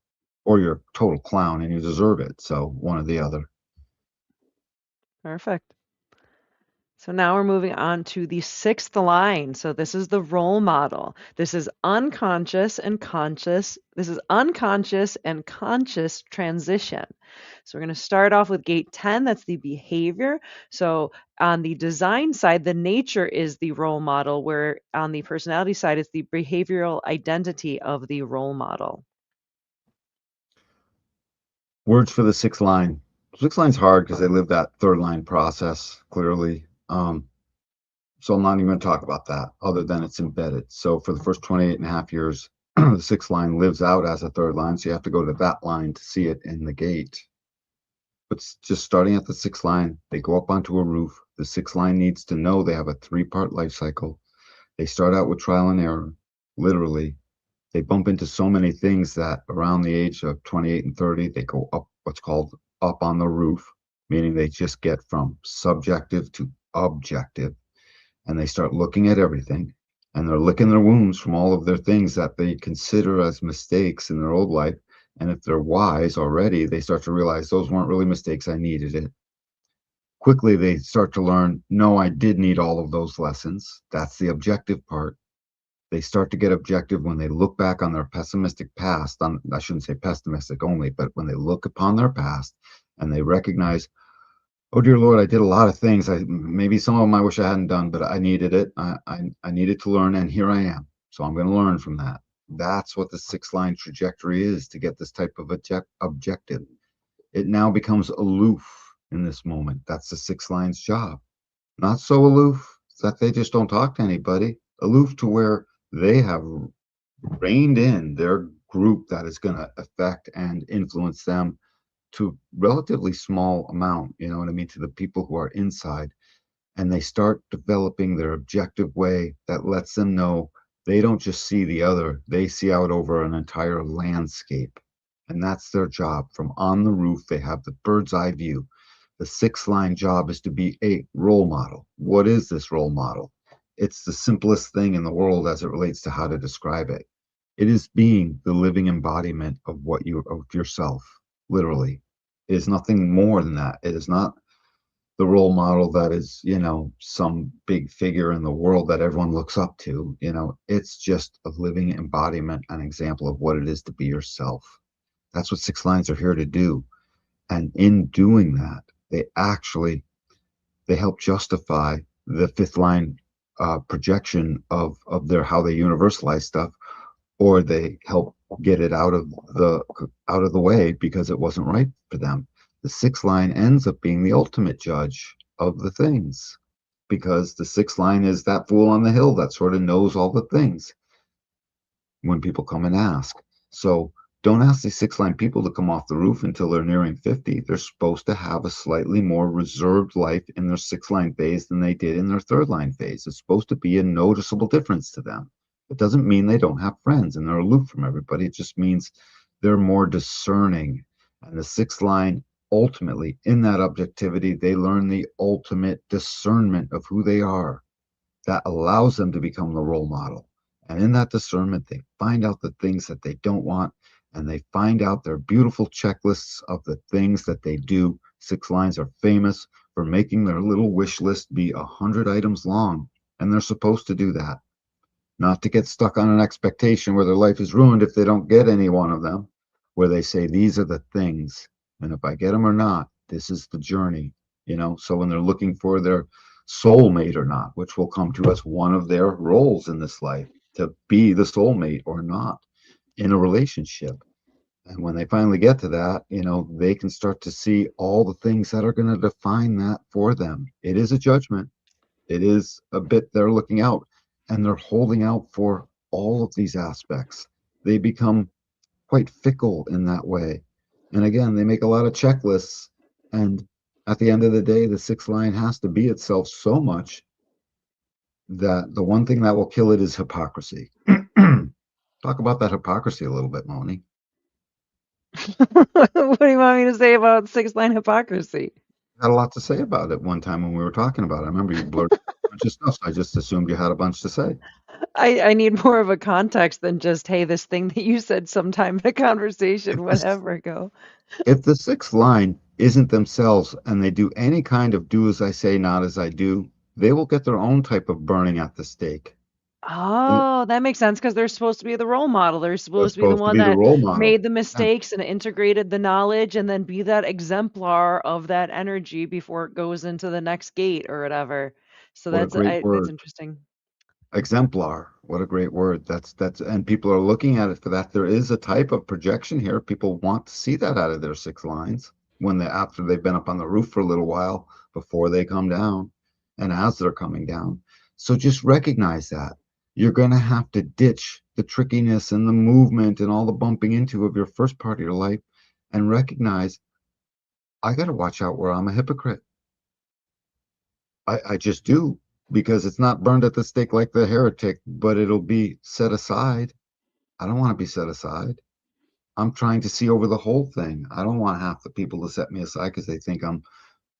Or you're a total clown and you deserve it. So one or the other. Perfect. So now we're moving on to the sixth line. So this is the role model. This is unconscious and conscious. This is unconscious and conscious transition. So we're going to start off with gate 10. That's the behavior. So on the design side, the nature is the role model, where on the personality side, it's the behavioral identity of the role model. Words for the sixth line. Sixth line's hard because they live that third line process clearly. So I'm not even going to talk about that other than it's embedded. So for the first 28 and a half years, the sixth line lives out as a third line. So you have to go to that line to see it in the gate. But just starting at the sixth line, they go up onto a roof. The sixth line needs to know they have a 3-part life cycle. They start out with trial and error, literally. They bump into so many things that around the age of 28 and 30, they go up what's called up on the roof, meaning they just get from subjective to objective, and they start looking at everything, and they're licking their wounds from all of their things that they consider as mistakes in their old life. And if they're wise already, they start to realize those weren't really mistakes. I needed it. Quickly, they start to learn, no, I did need all of those lessons. That's the objective part. They start to get objective when they look back on their pessimistic past. I shouldn't say pessimistic only, but when they look upon their past and they recognize, oh dear Lord, I did a lot of things. Maybe some of them I wish I hadn't done, but I needed it. I needed to learn, and here I am. So I'm going to learn from that. That's what the 6 line trajectory is to get this type of objective. It now becomes aloof in this moment. That's the 6 line's job. Not so aloof that they just don't talk to anybody. Aloof to where they have reined in their group that is going to affect and influence them to relatively small amount, you know what I mean, to the people who are inside. And they start developing their objective way that lets them know they don't just see the other, they see out over an entire landscape. And that's their job. From on the roof, they have the bird's eye view. The 6 line job is to be a role model. What is this role model? It's the simplest thing in the world as it relates to how to describe it. It is being the living embodiment of what you of yourself, literally. It is nothing more than that. It is not the role model that is, some big figure in the world that everyone looks up to. It's just a living embodiment, an example of what it is to be yourself. That's what 6 lines are here to do. And in doing that, they help justify the fifth line projection of their how they universalize stuff, or they help get it out of the way because it wasn't right for them. The 6 line ends up being the ultimate judge of the things, because the 6 line is that fool on the hill that sort of knows all the things when people come and ask. So don't ask these 6 line people to come off the roof until they're nearing 50. They're supposed to have a slightly more reserved life in their 6 line phase than they did in their third line phase. It's supposed to be a noticeable difference to them. It doesn't mean they don't have friends and they're aloof from everybody. It just means they're more discerning. And the 6 line, ultimately, in that objectivity, they learn the ultimate discernment of who they are that allows them to become the role model. And in that discernment, they find out the things that they don't want, and they find out their beautiful checklists of the things that they do. 6 lines are famous for making their little wish list be 100 items long, and they're supposed to do that, not to get stuck on an expectation where their life is ruined if they don't get any one of them, where they say, these are the things. And if I get them or not, this is the journey. So when they're looking for their soulmate or not, which will come to us one of their roles in this life, to be the soulmate or not in a relationship, And when they finally get to that, they can start to see all the things that are going to define that for them. It is a judgment. It is a bit they're looking out, and they're holding out for all of these aspects. They become quite fickle in that way. And again, they make a lot of checklists. And at the end of the day, the sixth line has to be itself so much that the one thing that will kill it is hypocrisy. Talk about that hypocrisy a little bit, Moni. What do you want me to say about six line hypocrisy? I had a lot to say about it one time when we were talking about it. I remember you blurted a bunch of stuff, so I just assumed you had a bunch to say. I need more of a context than just, hey, this thing that you said sometime in a If conversation, this whatever ago. if the sixth line isn't themselves and they do any kind of do as I say, not as I do, they will get their own type of burning at the stake. And Oh, that makes sense because they're supposed to be the role model. They're they're supposed to be the supposed to one be the that role model. made the Yeah, mistakes and integrated the knowledge and then be that exemplar of that energy before it goes into the next gate or whatever. So what a great that's word. interesting. Exemplar. What a great word. And people are looking at it for that. There is a type of projection here. People want to see that out of their six lines when they after they've been up on the roof for a little while before they come down and as they're coming down. So just recognize that. You're going to have to ditch the trickiness and the movement and all the bumping into of your first part of your life and recognize I got to watch out where I'm a hypocrite. I just do because it's not burned at the stake like the heretic, but it'll be set aside. I don't want to be set aside. I'm trying to see over the whole thing. I don't want half the people to set me aside because they think I'm,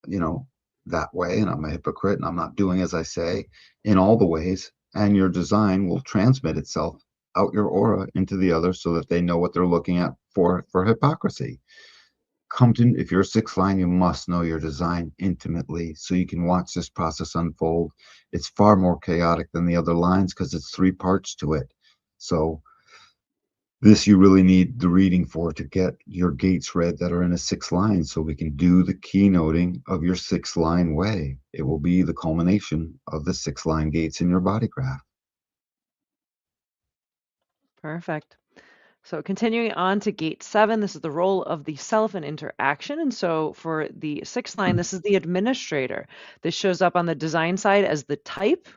you know, that way and I'm a hypocrite and I'm not doing as I say in all the ways. And your design will transmit itself out your aura into the other so that they know what they're looking at for hypocrisy. If you're a sixth line, you must know your design intimately so you can watch this process unfold. It's far more chaotic than the other lines because it's three parts to it. So this you really need the reading for to get your gates read that are in a sixth line so we can do the keynoting of your sixth line way. It will be the culmination of the six line gates in your body graph. Perfect. So continuing on to gate 7, this is the role of the self and interaction. And so for the sixth line, this is the administrator. This shows up on the design side as the type,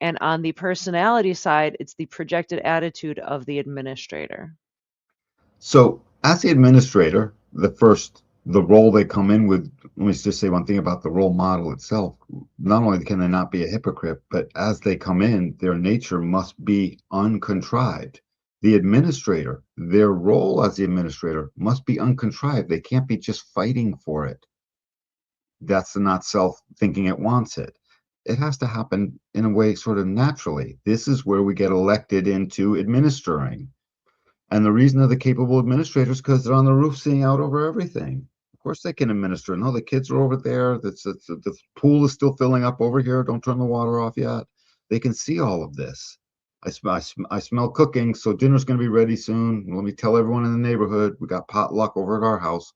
and on the personality side, it's the projected attitude of the administrator. So, as the administrator, the role they come in with, let me just say one thing about the role model itself. Not only can they not be a hypocrite, but as they come in, their nature must be uncontrived. The administrator, their role as the administrator must be uncontrived. They can't be just fighting for it. That's not self thinking it wants it. It has to happen in a way sort of naturally. This is where we get elected into administering. And the reason they're the capable administrators because they're on the roof seeing out over everything. Of course, they can administer. No, the kids are over there. The pool is still filling up over here. Don't turn the water off yet. They can see all of this. I smell cooking, so dinner's going to be ready soon. Let me tell everyone in the neighborhood we got potluck over at our house.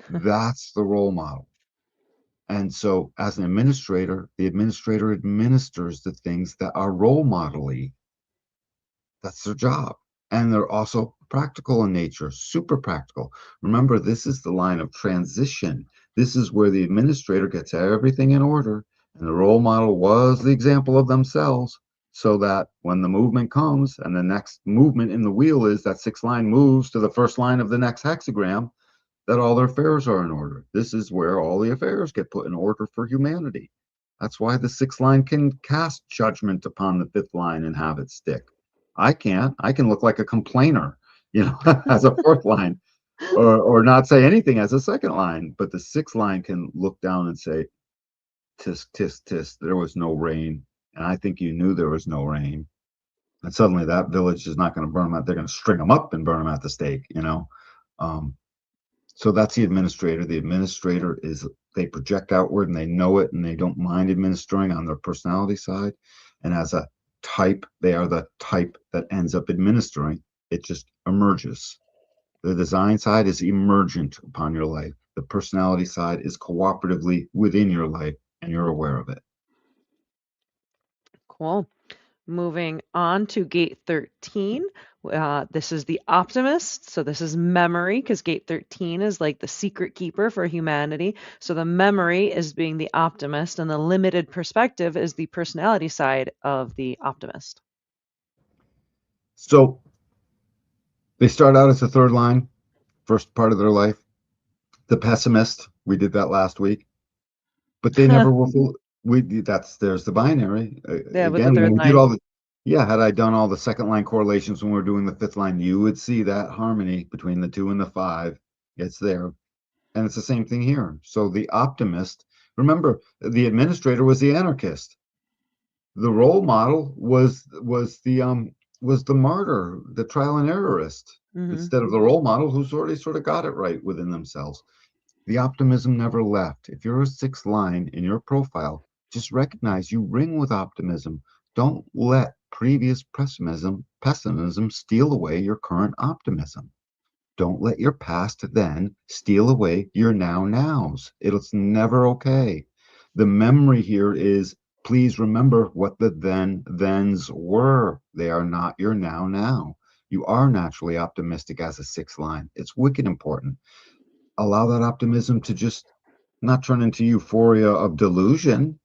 That's the role model. And so, as an administrator, the administrator administers the things that are role model-y. That's their job. And they're also practical in nature, super practical. Remember, this is the line of transition. This is where the administrator gets everything in order, and the role model was the example of themselves, so that when the movement comes and the next movement in the wheel is that sixth line moves to the first line of the next hexagram, that all their affairs are in order. This is where all the affairs get put in order for humanity. That's why the sixth line can cast judgment upon the fifth line and have it stick. I can't. I can look like a complainer, as a fourth line, or not say anything as a second line. But the sixth line can look down and say, tisk, tisk, tisk, there was no rain. And I think you knew there was no rain. And suddenly that village is not going to burn them out. They're going to string them up and burn them at the stake. Um, so that's the administrator. The administrator is they project outward and they know it and they don't mind administering on their personality side. And as a type, they are the type that ends up administering. It just emerges. The design side is emergent upon your life. The personality side is cooperatively within your life and you're aware of it. Cool. Moving on to gate 13. This is the optimist. So this is memory because gate 13 is like the secret keeper for humanity. So the memory is being the optimist, and the limited perspective is the personality side of the optimist. So they start out as the third line, first part of their life. The pessimist, we did that last week, but they never will. We that's there's the binary Yeah, with the again. When third we did line. all the yeah, had I done all the second line correlations when we were doing the fifth line, you would see that harmony between the 2 and the 5. It's there. And it's the same thing here. So the optimist, remember, the administrator was the anarchist. The role model was the martyr, the trial and errorist, Hmm. instead of the role model who's already sort of got it right within themselves. The optimism never left. If you're a sixth line in your profile, just recognize you ring with optimism. Don't let previous pessimism steal away your current optimism. Don't let your past then steal away your nows. It's never okay. The memory here is please remember what the thens were. They are not your now. You are naturally optimistic as a sixth line. It's wicked important. Allow that optimism to just not turn into euphoria of delusion.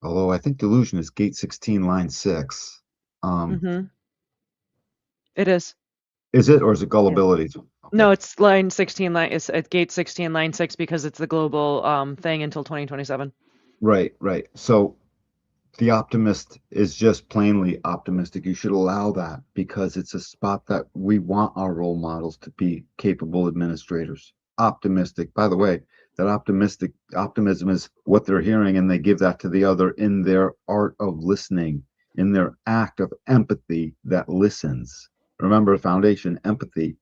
Although I think delusion is gate 16, line 6. Um, Hmm. It is. is it or is it Yeah. gullibility? No, Okay. it's line 16, line it's at gate 16, line 6 because it's the global thing until 2027. Right. So the optimist is just plainly optimistic. You should allow that because it's a spot that we want our role models to be capable administrators. Optimistic. By the way, that optimistic optimism is what they're hearing, and they give that to the other in their art of listening, in their act of empathy that listens. Remember, foundation empathy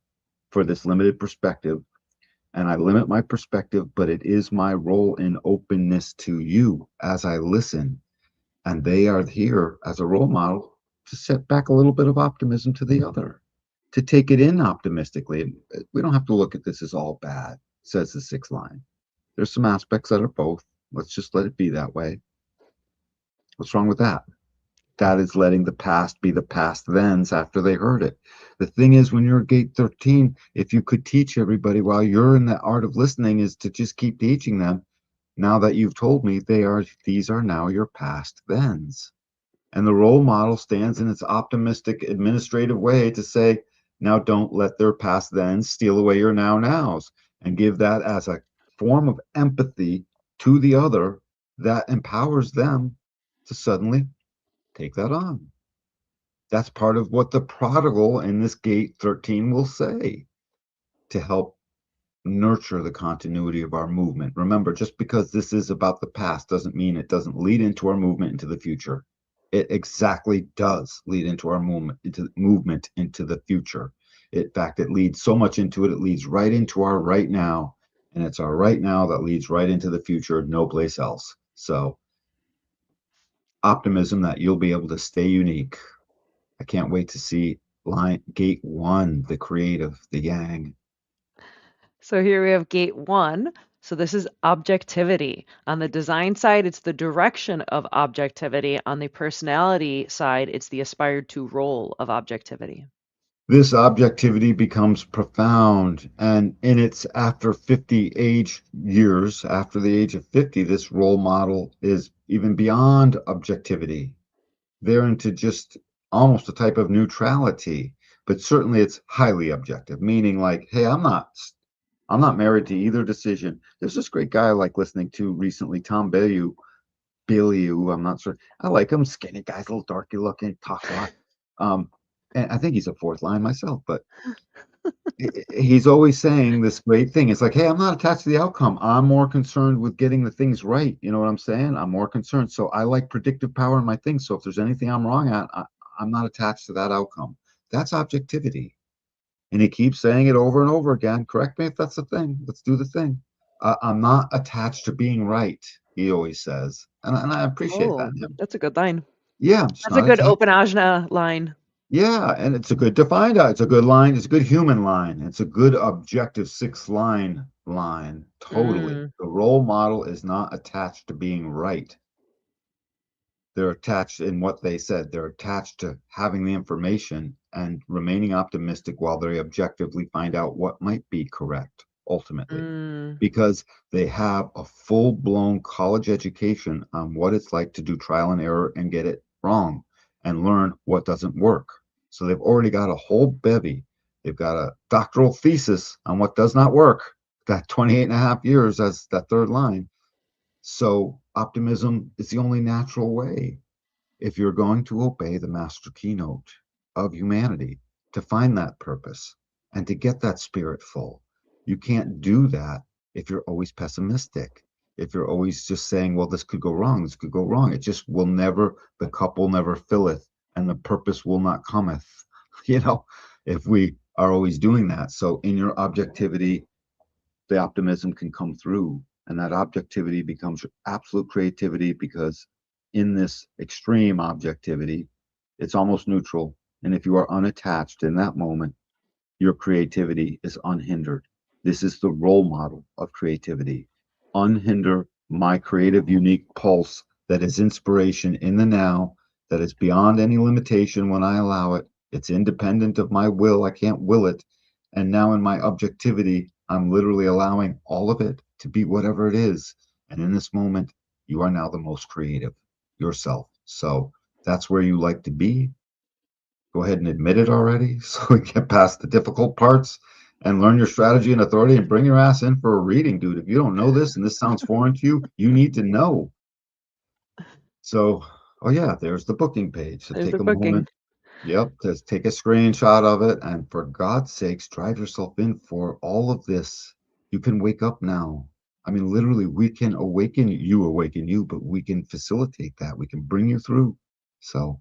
for this limited perspective. And I limit my perspective, but it is my role in openness to you as I listen, and they are here as a role model to set back a little bit of optimism to the other, to take it in optimistically. We don't have to look at this as all bad, says the sixth line. There's some aspects that are both. Let's just let it be that way. What's wrong with that? That is letting the past be the past thens after they heard it. The thing is, when you're at gate 13, if you could teach everybody while you're in the art of listening, is to just keep teaching them. Now that you've told me these are now your past thens. And the role model stands in its optimistic administrative way to say, now don't let their past then steal away your nows, and give that as a form of empathy to the other that empowers them to suddenly take that on. That's part of what the prodigal in this gate 13 will say to help nurture the continuity of our movement. Remember, just because this is about the past doesn't mean it doesn't lead into our movement into the future. It exactly does lead into our movement into the future. In fact, it leads so much into it, it leads right into our right now. And it's our right now that leads right into the future, no place else. So optimism that you'll be able to stay unique. I can't wait to see line gate 1, the creative, the yang. So here we have gate 1. So this is objectivity. On the design side, it's the direction of objectivity. On the personality side, it's the aspired to role of objectivity. This objectivity becomes profound, and in its after 50 age years, after the age of 50, this role model is even beyond objectivity. They're into just almost a type of neutrality, but certainly it's highly objective, meaning like, hey, I'm not married to either decision. There's this great guy I like listening to recently, Tom Bilyeu, I'm not sure. I like him, skinny guy's a little darky looking, talks a lot. Um, and I think he's a fourth line myself, but he's always saying this great thing. It's like, hey, I'm not attached to the outcome. I'm more concerned with getting the things right. You know what I'm saying? I'm more concerned. So I like predictive power in my things. So if there's anything I'm wrong at, I'm not attached to that outcome. That's objectivity. And he keeps saying it over and over again. Correct me if that's the thing. Let's do the thing. I'm not attached to being right, he always says. And I appreciate that Oh, in him. that's a good line. Yeah, I'm just That's a not good attached. open ajna line. Yeah, and it's a good defined out. It's a good line. It's a good human line. It's a good objective six line. Totally. Mm. The role model is not attached to being right. They're attached in what they said. They're attached to having the information and remaining optimistic while they objectively find out what might be correct ultimately, Mm, because they have a full-blown college education on what it's like to do trial and error and get it wrong and learn what doesn't work. So they've already got a whole bevy. They've got a doctoral thesis on what does not work. Got 28 and a half years as that third line. So optimism is the only natural way if you're going to obey the master keynote of humanity to find that purpose and to get that spirit full. You can't do that if you're always pessimistic. If you're always just saying, well, this could go wrong, this could go wrong. It just will never, the cup will never filleth, and the purpose will not cometh, you know, if we are always doing that. So in your objectivity, the optimism can come through, and that objectivity becomes absolute creativity, because in this extreme objectivity it's almost neutral, and if you are unattached in that moment, your creativity is unhindered. This is the role model of creativity. Unhinder my creative unique pulse that is inspiration in the now, that is beyond any limitation when I allow it. It's independent of my will. I can't will it. And now in my objectivity, I'm literally allowing all of it to be whatever it is. And in this moment, you are now the most creative yourself. So that's where you like to be. Go ahead and admit it already so we get past the difficult parts and learn your strategy and authority and bring your ass in for a reading, dude. If you don't know this and this sounds foreign to you, you need to know. So, oh yeah, there's the booking page. So there's take the a booking. moment. Yep, just take a screenshot of it, and for God's sakes, drive yourself in for all of this. You can wake up now. I mean, literally, we can awaken you, but we can facilitate that. We can bring you through. So,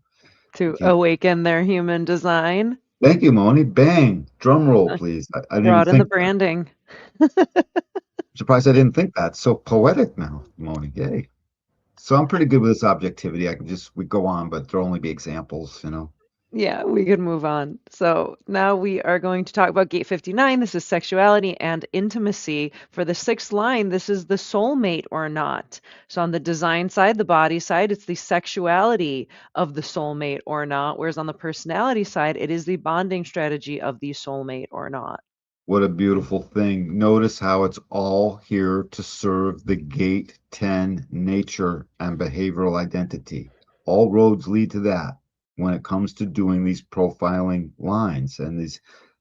To okay. awaken their human design. Thank you, Moni. Bang. Drum roll, please. I didn't even Brought in the think that. branding. Surprised I didn't think that. So poetic now, Moni. Yay. So I'm pretty good with this objectivity. I can just, we go on, but there'll only be examples. Yeah, we could move on. So now we are going to talk about gate 59. This is sexuality and intimacy. For the sixth line, this is the soulmate or not. So on the design side, the body side, it's the sexuality of the soulmate or not. Whereas on the personality side, it is the bonding strategy of the soulmate or not. What a beautiful thing. Notice how it's all here to serve the gate 10 nature and behavioral identity. All roads lead to that when it comes to doing these profiling lines and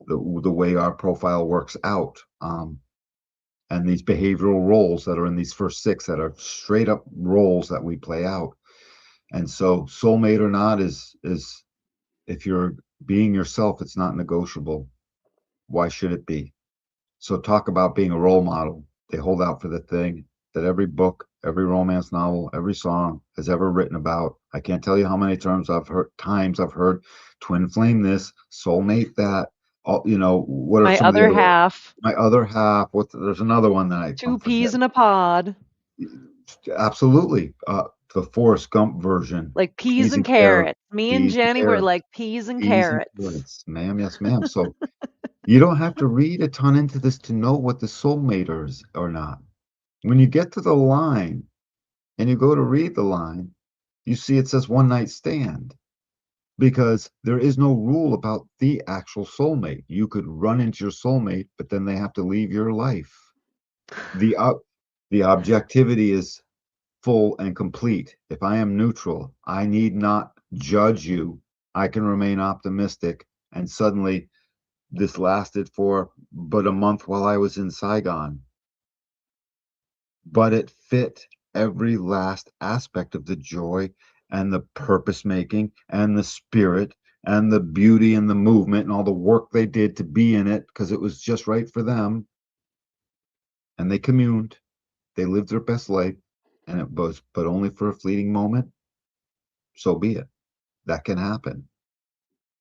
the way our profile works out. And these behavioral roles that are in these first six that are straight up roles that we play out. And so soulmate or not is if you're being yourself, it's not negotiable. Why should it be? So talk about being a role model. They hold out for the thing that every book, every romance novel, every song has ever written about. I can't tell you how many times I've heard twin flame this, soulmate that. All, what are My some of the other other, half, my other half? There's another one that I'm two peas forgetting. in a pod, Absolutely. The Forrest Gump version, like peas peas and and carrots, carrots. Me and Jenny were like peas and peas and carrots. carrots. Ma'am, yes, ma'am. So you don't have to read a ton into this to know what the soulmate is or not. When you get to the line and you go to read the line, you see it says one night stand, because there is no rule about the actual soulmate. You could run into your soulmate, but then they have to leave your life. The the objectivity is full and complete. If I am neutral, I need not judge you. I can remain optimistic. And suddenly, this lasted for but a month while I was in Saigon, but it fit every last aspect of the joy and the purpose making and the spirit and the beauty and the movement and all the work they did to be in it because it was just right for them. And they communed, they lived their best life, and it was, but only for a fleeting moment. So be it. That can happen.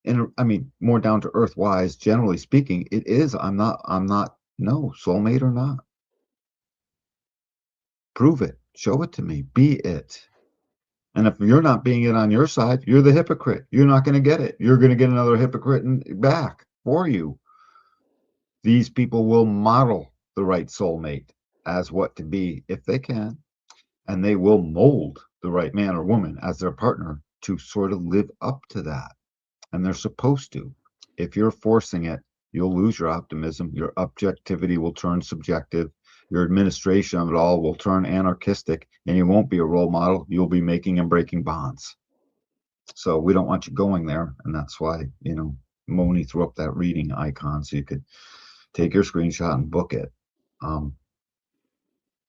And I mean, more down to earth wise, generally speaking, it is. I'm not, no, soulmate or not. Prove it. Show it to me. Be it. And if you're not being it on your side, you're the hypocrite. You're not going to get it. You're going to get another hypocrite back for you. These people will model the right soulmate as what to be if they can, and they will mold the right man or woman as their partner to sort of live up to that. And they're supposed to. If you're forcing it, you'll lose your optimism. Your objectivity will turn subjective. Your administration of it all will turn anarchistic, and you won't be a role model. You'll be making and breaking bonds. So we don't want you going there. And that's why, Moni threw up that reading icon so you could take your screenshot and book it. Um,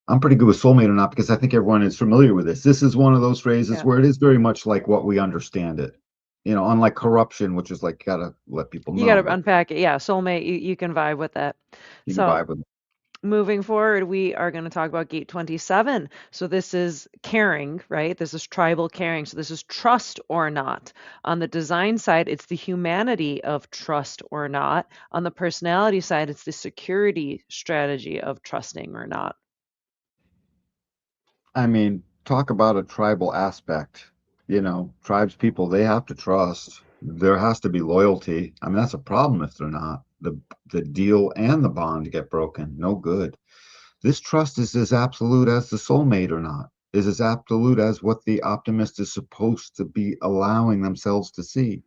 I'm pretty good with soulmate or not because I think everyone is familiar with this. This is one of those phrases Yeah. where it is very much like what we understand it. Unlike corruption, which is like gotta let people You know, got to but unpack it. Yeah, soulmate, you can vibe with that. you can So, vibe with it. moving forward, we are going to talk about gate 27. So, this is caring, right? This is tribal caring. So, this is trust or not. On the design side, it's the humanity of trust or not. On the personality side, it's the security strategy of trusting or not. I mean, talk about a tribal aspect. Tribes people, they have to trust. There has to be loyalty. I mean, that's a problem if they're not. The deal and the bond get broken. No good. This trust is as absolute as the soulmate or not, is as absolute as what the optimist is supposed to be allowing themselves to see.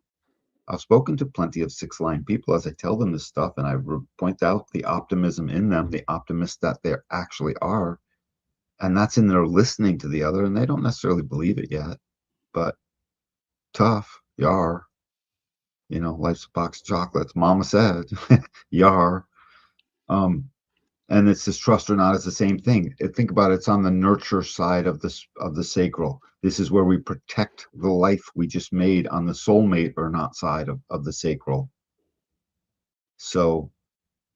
I've spoken to plenty of six-line people as I tell them this stuff, and I point out the optimism in them, the optimists that they actually are. And that's in their listening to the other, and they don't necessarily believe it yet. But tough, yar. Life's a box of chocolates. Mama said, yar. Um, and it's this trust or not is the same thing. Think about it, it's on the nurture side of the sacral. This is where we protect the life we just made on the soulmate or not side of the sacral. So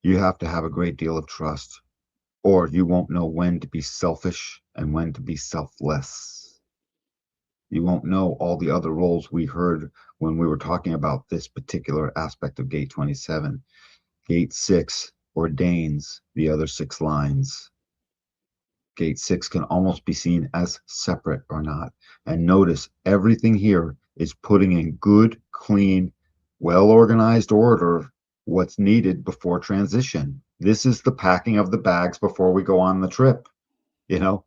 you have to have a great deal of trust, or you won't know when to be selfish and when to be selfless. You won't know all the other roles we heard when we were talking about this particular aspect of gate 27. Gate 6 ordains the other 6 lines. Gate 6 can almost be seen as separate or not. And notice everything here is putting in good, clean, well organized order what's needed before transition. This is the packing of the bags before we go on the trip.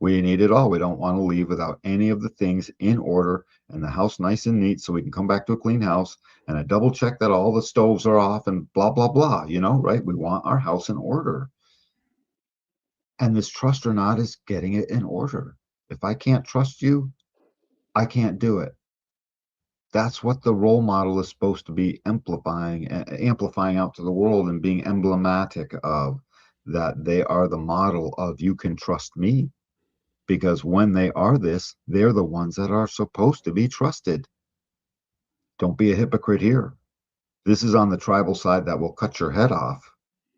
We need it all. We don't want to leave without any of the things in order and the house nice and neat so we can come back to a clean house and a double check that all the stoves are off and blah, blah, blah, right? We want our house in order. And this trust or not is getting it in order. If I can't trust you, I can't do it. That's what the role model is supposed to be amplifying out to the world and being emblematic of, that they are the model of you can trust me, because when they are this, they're the ones that are supposed to be trusted. Don't be a hypocrite here. This is on the tribal side that will cut your head off.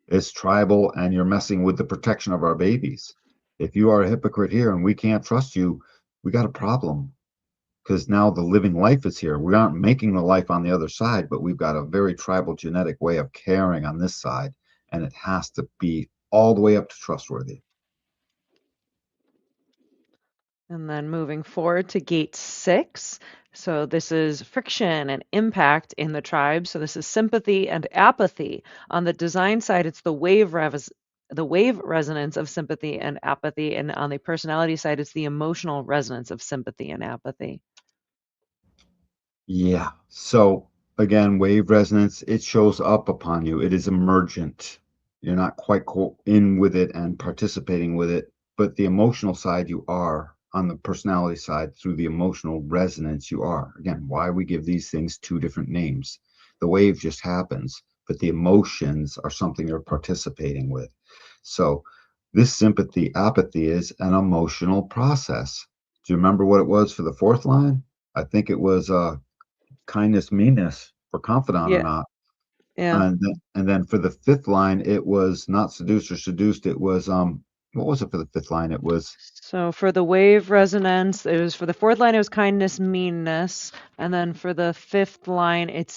It's tribal, and you're messing with the protection of our babies. If you are a hypocrite here and we can't trust you, we got a problem, because now the living life is here. We aren't making the life on the other side, but we've got a very tribal genetic way of caring on this side, and it has to be all the way up to trustworthy. And then moving forward to gate 6. So this is friction and impact in the tribe. So this is sympathy and apathy. On the design side, it's the wave resonance of sympathy and apathy. And on the personality side, it's the emotional resonance of sympathy and apathy. Yeah. So again, wave resonance, it shows up upon you. It is emergent. You're not quite in with it and participating with it, but the emotional side you are. On the personality side, through the emotional resonance you are. Again, why we give these things two different names. The wave just happens, but the emotions are something you're participating with. So this sympathy apathy is an emotional process. Do you remember what it was for the fourth line? I think it was kindness, meanness, for confidant or Yeah, not. yeah. And then for the fifth line, it was not seduced or seduced. It was what was it for the fifth line? It was So for the wave resonance, it was for the fourth line, it was kindness, meanness. And then for the fifth line, it's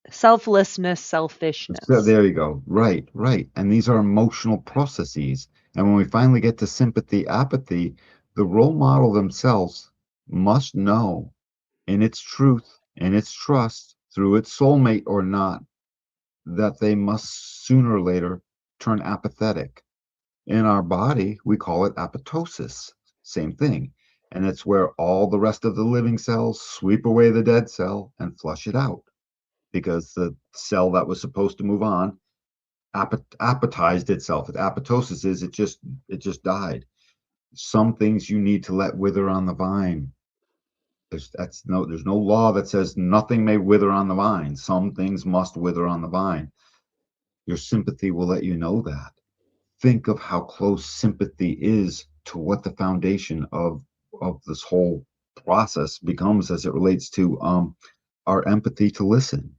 selflessness, so selfishness. there you go. Right, right. And these are emotional processes. And when we finally get to sympathy, apathy, the role model themselves must know in its truth, in its trust, through its soulmate or not, that they must sooner or later turn apathetic. In our body, we call it apoptosis. Same thing. And it's where all the rest of the living cells sweep away the dead cell and flush it out, because the cell that was supposed to move on appetized itself. Apoptosis is it just died. Some things you need to let wither on the vine. There's no law that says nothing may wither on the vine. Some things must wither on the vine. Your sympathy will let you know that. Think of how close sympathy is to what the foundation of this whole process becomes as it relates to our empathy to listen.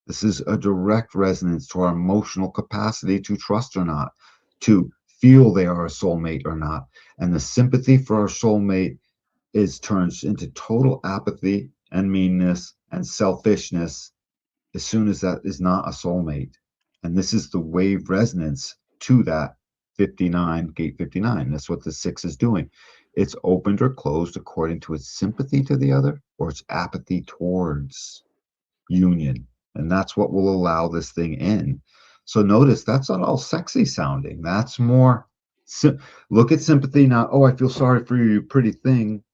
This is a direct resonance to our emotional capacity to trust or not, to feel they are a soulmate or not. And the sympathy for our soulmate is turns into total apathy and meanness and selfishness as soon as that is not a soulmate. And this is the wave resonance to that 59, gate 59. That's what the 6 is doing. It's opened or closed according to its sympathy to the other or its apathy towards union. And that's what will allow this thing in. So notice that's not all sexy sounding. That's more, look at sympathy, not, oh, I feel sorry for you, you pretty thing.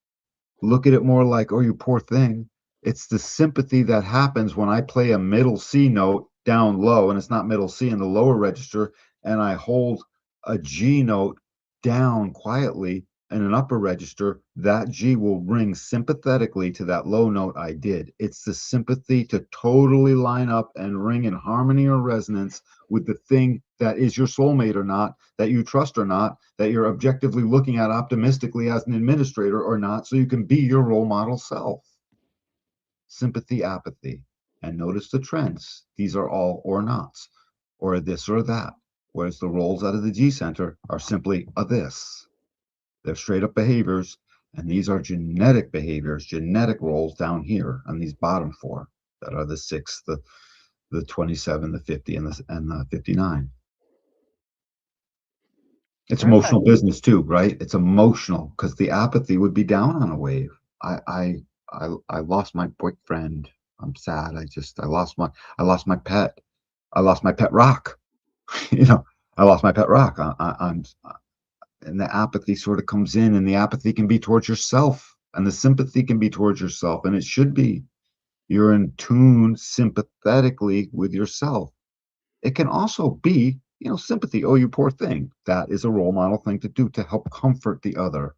Look at it more like, oh, you poor thing. It's the sympathy that happens when I play a middle C note down low, and it's not middle C in the lower register, and I hold a G note down quietly in an upper register. That G will ring sympathetically to that low note I did. It's the sympathy to totally line up and ring in harmony or resonance with the thing that is your soulmate or not, that you trust or not, that you're objectively looking at optimistically as an administrator or not, so you can be your role model self. Sympathy, apathy. And notice the trends. These are all or nots, or this or that. Whereas the roles out of the G center are simply a this. They're straight up behaviors, and these are genetic behaviors, genetic roles down here on these bottom 4 that are the 6, the 27, the 50, and the 59. It's emotional Perfect. business too, right? It's emotional because the apathy would be down on a wave. I lost my boyfriend. I'm sad. I lost my pet. I lost my pet rock. you know, I lost my pet rock. I'm and the apathy sort of comes in, and the apathy can be towards yourself, and the sympathy can be towards yourself, and it should be. You're in tune sympathetically with yourself. It can also be, sympathy. Oh, you poor thing. That is a role model thing to do to help comfort the other.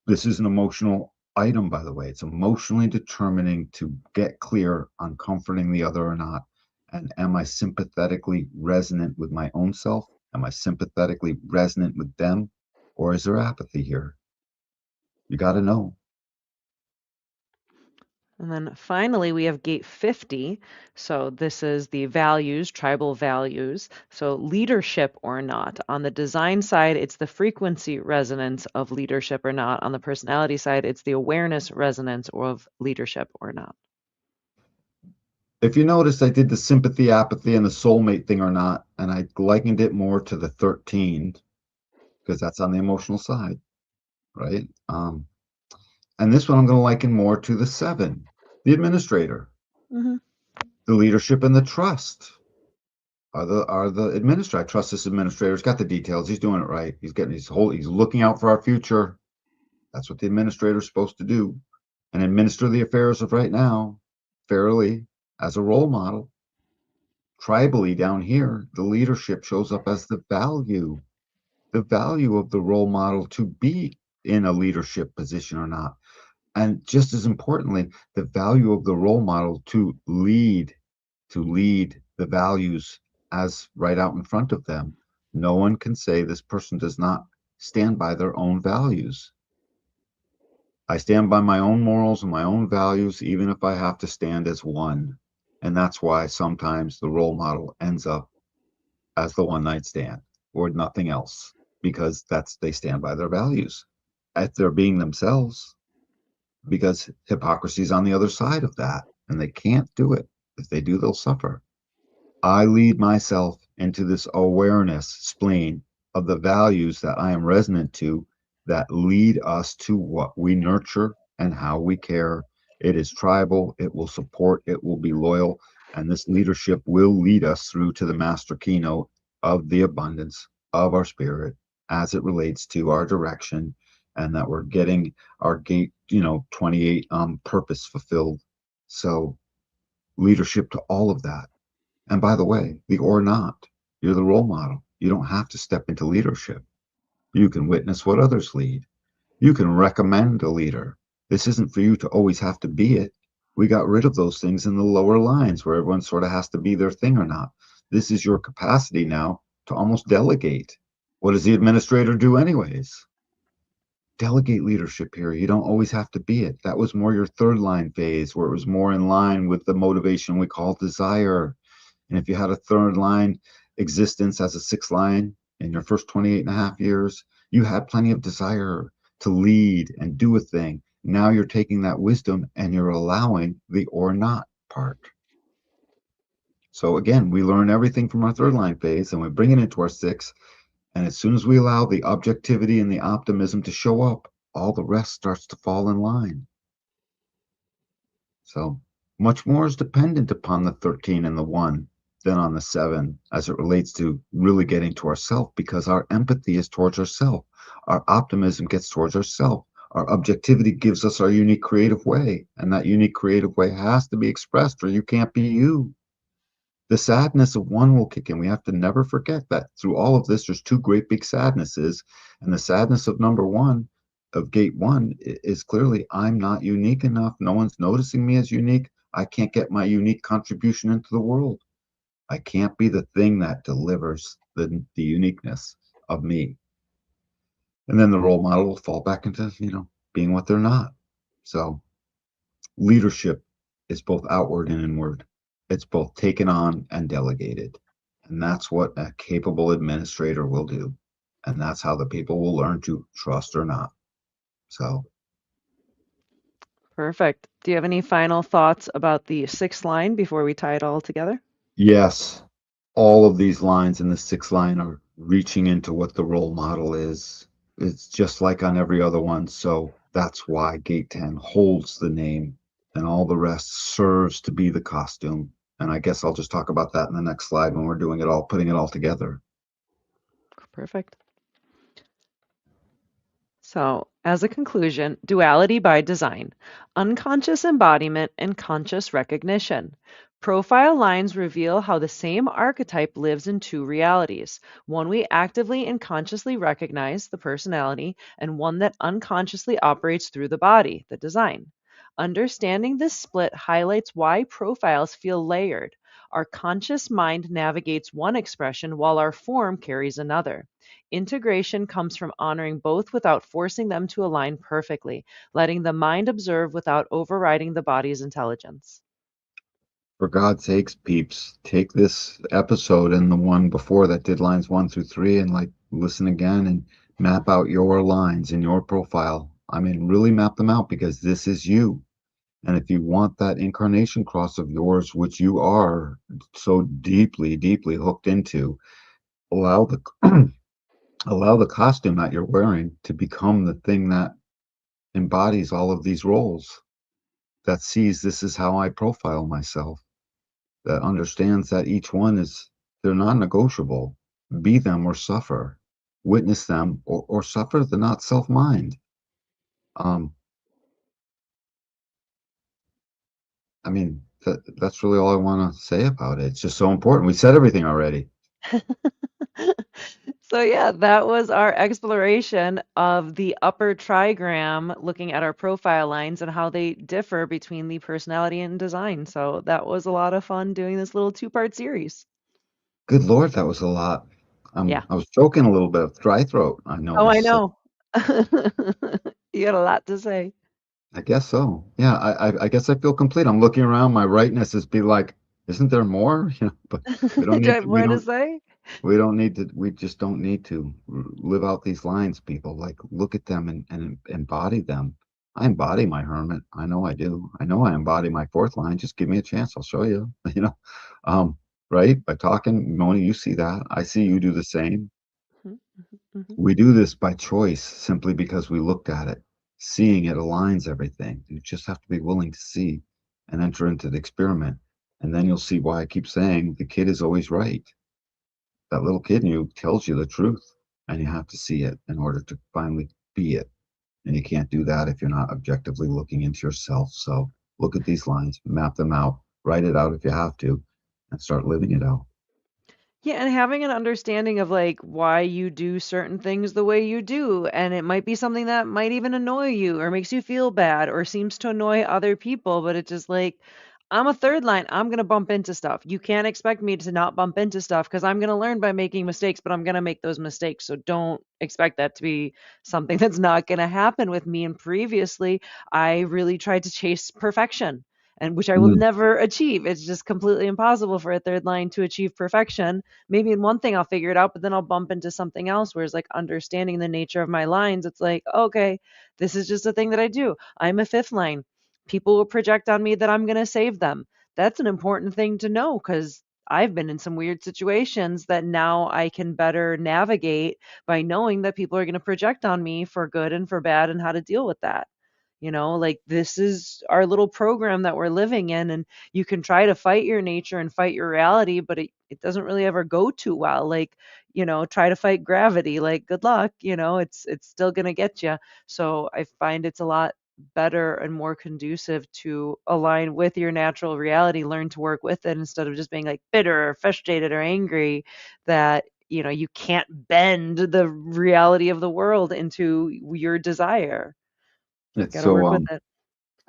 This is an emotional item, by the way. It's emotionally determining to get clear on comforting the other or not. And am I sympathetically resonant with my own self? Am I sympathetically resonant with them? Or is there apathy here? You got to know. And then finally, we have gate 50. So this is the values, tribal values. So leadership or not. On the design side, it's the frequency resonance of leadership or not. On the personality side, it's the awareness resonance of leadership or not. If you notice, I did the sympathy, apathy, and the soulmate thing or not, and I likened it more to the 13 because that's on the emotional side, right? And this one I'm going to liken more to the 7, the administrator, Hmm. the leadership and the trust. Are the administrator. I trust this administrator. He's got the details. He's doing it right. He's looking out for our future. That's what the administrator is supposed to do, and administer the affairs of right now fairly as a role model. Tribally down here, the leadership shows up as the value of the role model to be in a leadership position or not. And just as importantly, the value of the role model to lead the values as right out in front of them. No one can say this person does not stand by their own values. I stand by my own morals and my own values, even if I have to stand as one. And that's why sometimes the role model ends up as the one night stand or nothing else, because they stand by their values at their being themselves, because hypocrisy is on the other side of that, and they can't do it. If they do, they'll suffer. I lead myself into this awareness, spleen, of the values that I am resonant to that lead us to what we nurture and how we care. It is tribal, it will support, it will be loyal, and this leadership will lead us through to the master keynote of the abundance of our spirit as it relates to our direction and that we're getting our gate, 28 purpose fulfilled. So leadership to all of that. And by the way, the or not, you're the role model. You don't have to step into leadership. You can witness what others lead. You can recommend a leader. This isn't for you to always have to be it. We got rid of those things in the lower lines where everyone sort of has to be their thing or not. This is your capacity now to almost delegate. What does the administrator do, anyways? Delegate leadership here. You don't always have to be it. That was more your third line phase where it was more in line with the motivation we call desire. And if you had a third line existence as a sixth line in your first 28 and a half years, you had plenty of desire to lead and do a thing. Now you're taking that wisdom and you're allowing the or not part. So again, we learn everything from our third line phase and we bring it into our sixth. And as soon as we allow the objectivity and the optimism to show up, all the rest starts to fall in line. So much more is dependent upon the 13 and the 1 than on the 7 as it relates to really getting to ourself, because our empathy is towards ourself. Our optimism gets towards ourself. Our objectivity gives us our unique creative way. And that unique creative way has to be expressed or you can't be you. The sadness of one will kick in. We have to never forget that through all of this, there's two great big sadnesses. And the sadness of number one, of gate one, is clearly I'm not unique enough. No one's noticing me as unique. I can't get my unique contribution into the world. I can't be the thing that delivers the uniqueness of me. And then the role model will fall back into, being what they're not. So leadership is both outward and inward. It's both taken on and delegated. And that's what a capable administrator will do. And that's how the people will learn to trust or not. So, Perfect. Do you have any final thoughts about the sixth line before we tie it all together? yes, all of these lines in the sixth line are reaching into what the role model is. It's just like on every other one. So that's why Gate 10 holds the name and all the rest serves to be the costume. And I guess I'll just talk about that in the next slide when we're doing it all, putting it all together. Perfect. So, as a conclusion, duality by design, unconscious embodiment and conscious recognition. Profile lines reveal how the same archetype lives in two realities, one we actively and consciously recognize, the personality, and one that unconsciously operates through the body, the design. Understanding this split highlights why profiles feel layered. Our conscious mind navigates one expression while our form carries another. Integration comes from honoring both without forcing them to align perfectly, letting the mind observe without overriding the body's intelligence. For God's sakes, peeps, take this episode and the one before that did lines 1 through 3 and like listen again and map out your lines in your profile. I mean, really map them out because this is you. And if you want that incarnation cross of yours, which you are so deeply, deeply hooked into, allow the allow the costume that you're wearing to become the thing that embodies all of these roles, that sees this is how I profile myself, that understands that each one is they're non-negotiable. Be them or suffer. Witness them or suffer the not self mind. Um, I mean, that's really all I want to say about it. It's just so important. We said everything already. So, yeah, that was our exploration of the upper trigram, looking at our profile lines and how they differ between the personality and design. So, that was a lot of fun doing this little two-part series. Good Lord, that was a lot. Yeah. I was choking a little bit of dry throat, I Oh, I noticed. So know. You got a lot to say. I guess so. Yeah, I guess I feel complete. I'm looking around, my rightness is be like, isn't there more? But we don't Do I need have to, we more to don't say? we don't need to, we just don't need to live out these lines, people. Like look at them and embody them. I embody my hermit. I know I do. I know I embody my fourth line. Just give me a chance. I'll show you, you know. Um, right? By talking, Moni, you see that. I see you do the same. Mhm, mhm, mhm. We do this by choice simply because we looked at it. Seeing it aligns everything. You just have to be willing to see and enter into the experiment. And then you'll see why I keep saying the kid is always right. That little kid in you tells you the truth, and you have to see it in order to finally be it. And you can't do that if you're not objectively looking into yourself. So look at these lines, map them out, write it out if you have to, and start living it out. Yeah, and having an understanding of like why you do certain things the way you do. And it might be something that might even annoy you or makes you feel bad or seems to annoy other people, but it's just like, I'm a third line. I'm going to bump into stuff. You can't expect me to not bump into stuff because I'm going to learn by making mistakes, but I'm going to make those mistakes. So don't expect that to be something that's not going to happen with me. And previously, I really tried to chase perfection. And which I will Mm. never achieve. It's just completely impossible for a third line to achieve perfection. Maybe in one thing I'll figure it out, but then I'll bump into something else. Whereas like understanding the nature of my lines, it's like, okay, this is just a thing that I do. I'm a fifth line. People will project on me that I'm going to save them. That's an important thing to know because I've been in some weird situations that now I can better navigate by knowing that people are going to project on me for good and for bad and how to deal with that. Like this is our little program that we're living in, and you can try to fight your nature and fight your reality, but it doesn't really ever go too well. Like, try to fight gravity, like good luck, it's still going to get you. So I find it's a lot better and more conducive to align with your natural reality, learn to work with it instead of just being like bitter or frustrated or angry that you can't bend the reality of the world into your desire. It's Gotta so work with it.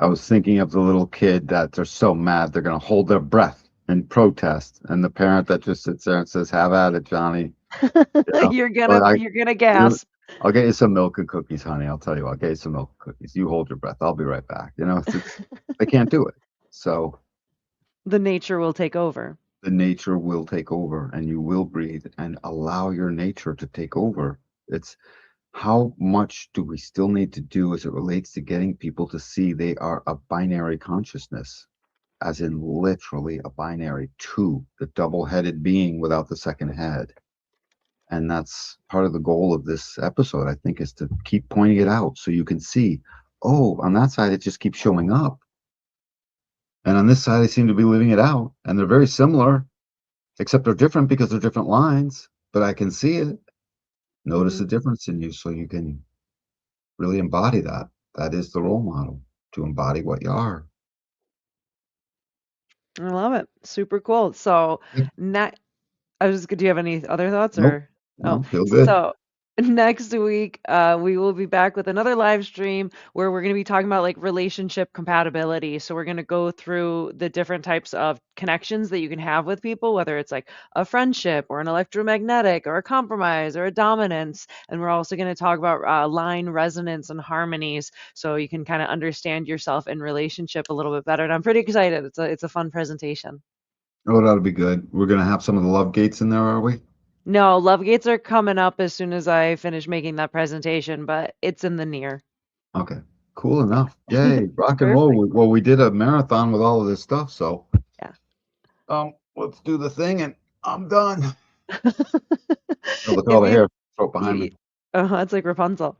I was thinking of the little kid that they're so mad they're gonna hold their breath and protest, and the parent that just sits there and says, "Have at it, Johnny." You know, You're but gonna I, you're gonna you know, gasp. I'll get you some milk and cookies, honey. I'll tell you, I'll get you some milk and cookies. You hold your breath. I'll be right back. It's they can't do it. So The nature will take over. the nature will take over, and you will breathe and allow your nature to take over. It's how much do we still need to do as it relates to getting people to see they are a binary consciousness, as in literally a binary two, the double-headed being without the second head. And that's part of the goal of this episode, I think, is to keep pointing it out so you can see, oh, on that side, it just keeps showing up. And on this side, they seem to be living it out. And they're very similar, except they're different because they're different lines, but I can see it. Notice the Mhm. difference in you so you can really embody that. That is the role model, to embody what you are. I love it. Super cool. So, Yep. ne do you have any other thoughts Nope. or oh, No, feel good. so next week, we will be back with another live stream where we're going to be talking about like relationship compatibility. So we're going to go through the different types of connections that you can have with people, whether it's like a friendship or an electromagnetic or a compromise or a dominance. And we're also going to talk about line resonance and harmonies, so you can kind of understand yourself in relationship a little bit better. And I'm pretty excited. It's a fun presentation. Oh, that'll be good. We're gonna have some of the love gates in there, are we? No, love gates are coming up as soon as I finish making that presentation, but it's in the near. Okay. Cool enough. Yay. Rock and roll. Perfect. Well, we did a marathon with all of this stuff, so Yeah. let's do the thing and I'm done. Oh, look at all If the you hair throw it behind you me. it's like Rapunzel.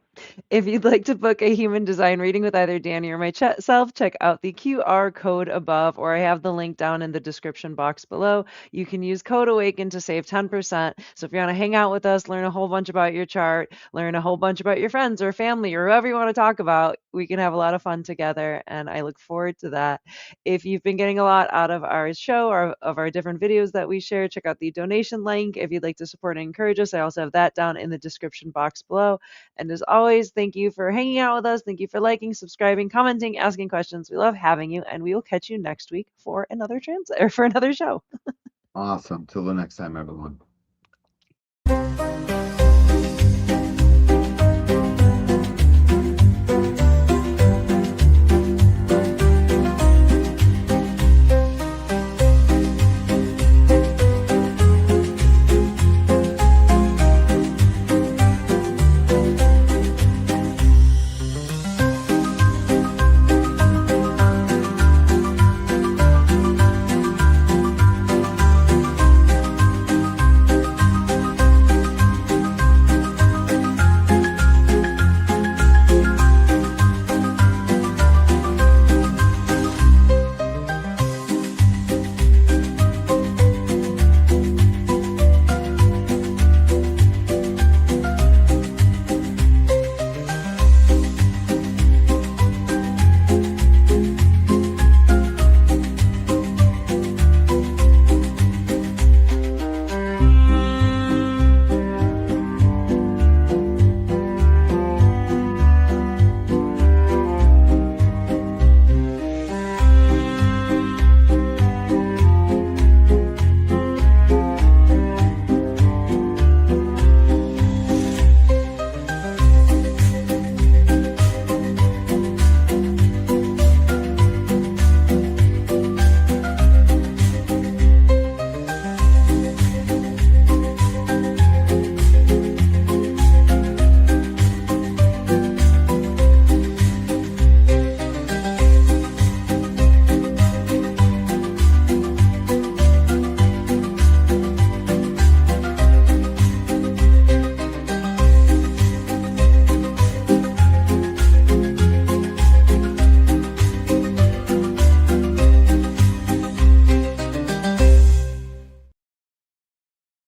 If you'd like to book a human design reading with either Danny or myself, check out the QR code above, or I have the link down in the description box below. You can use code AWAKEN to save 10%. So if you want to hang out with us, learn a whole bunch about your chart, learn a whole bunch about your friends or family or whoever you want to talk about, we can have a lot of fun together. And I look forward to that. If you've been getting a lot out of our show or of our different videos that we share, check out the donation link. If you'd like to support and encourage us, I also have that down in the description box below. And as always, thank you for hanging out with us. Thank you for liking, subscribing, commenting, asking questions. We love having you, and we will catch you next week for another for another show. Awesome. Till the next time, everyone.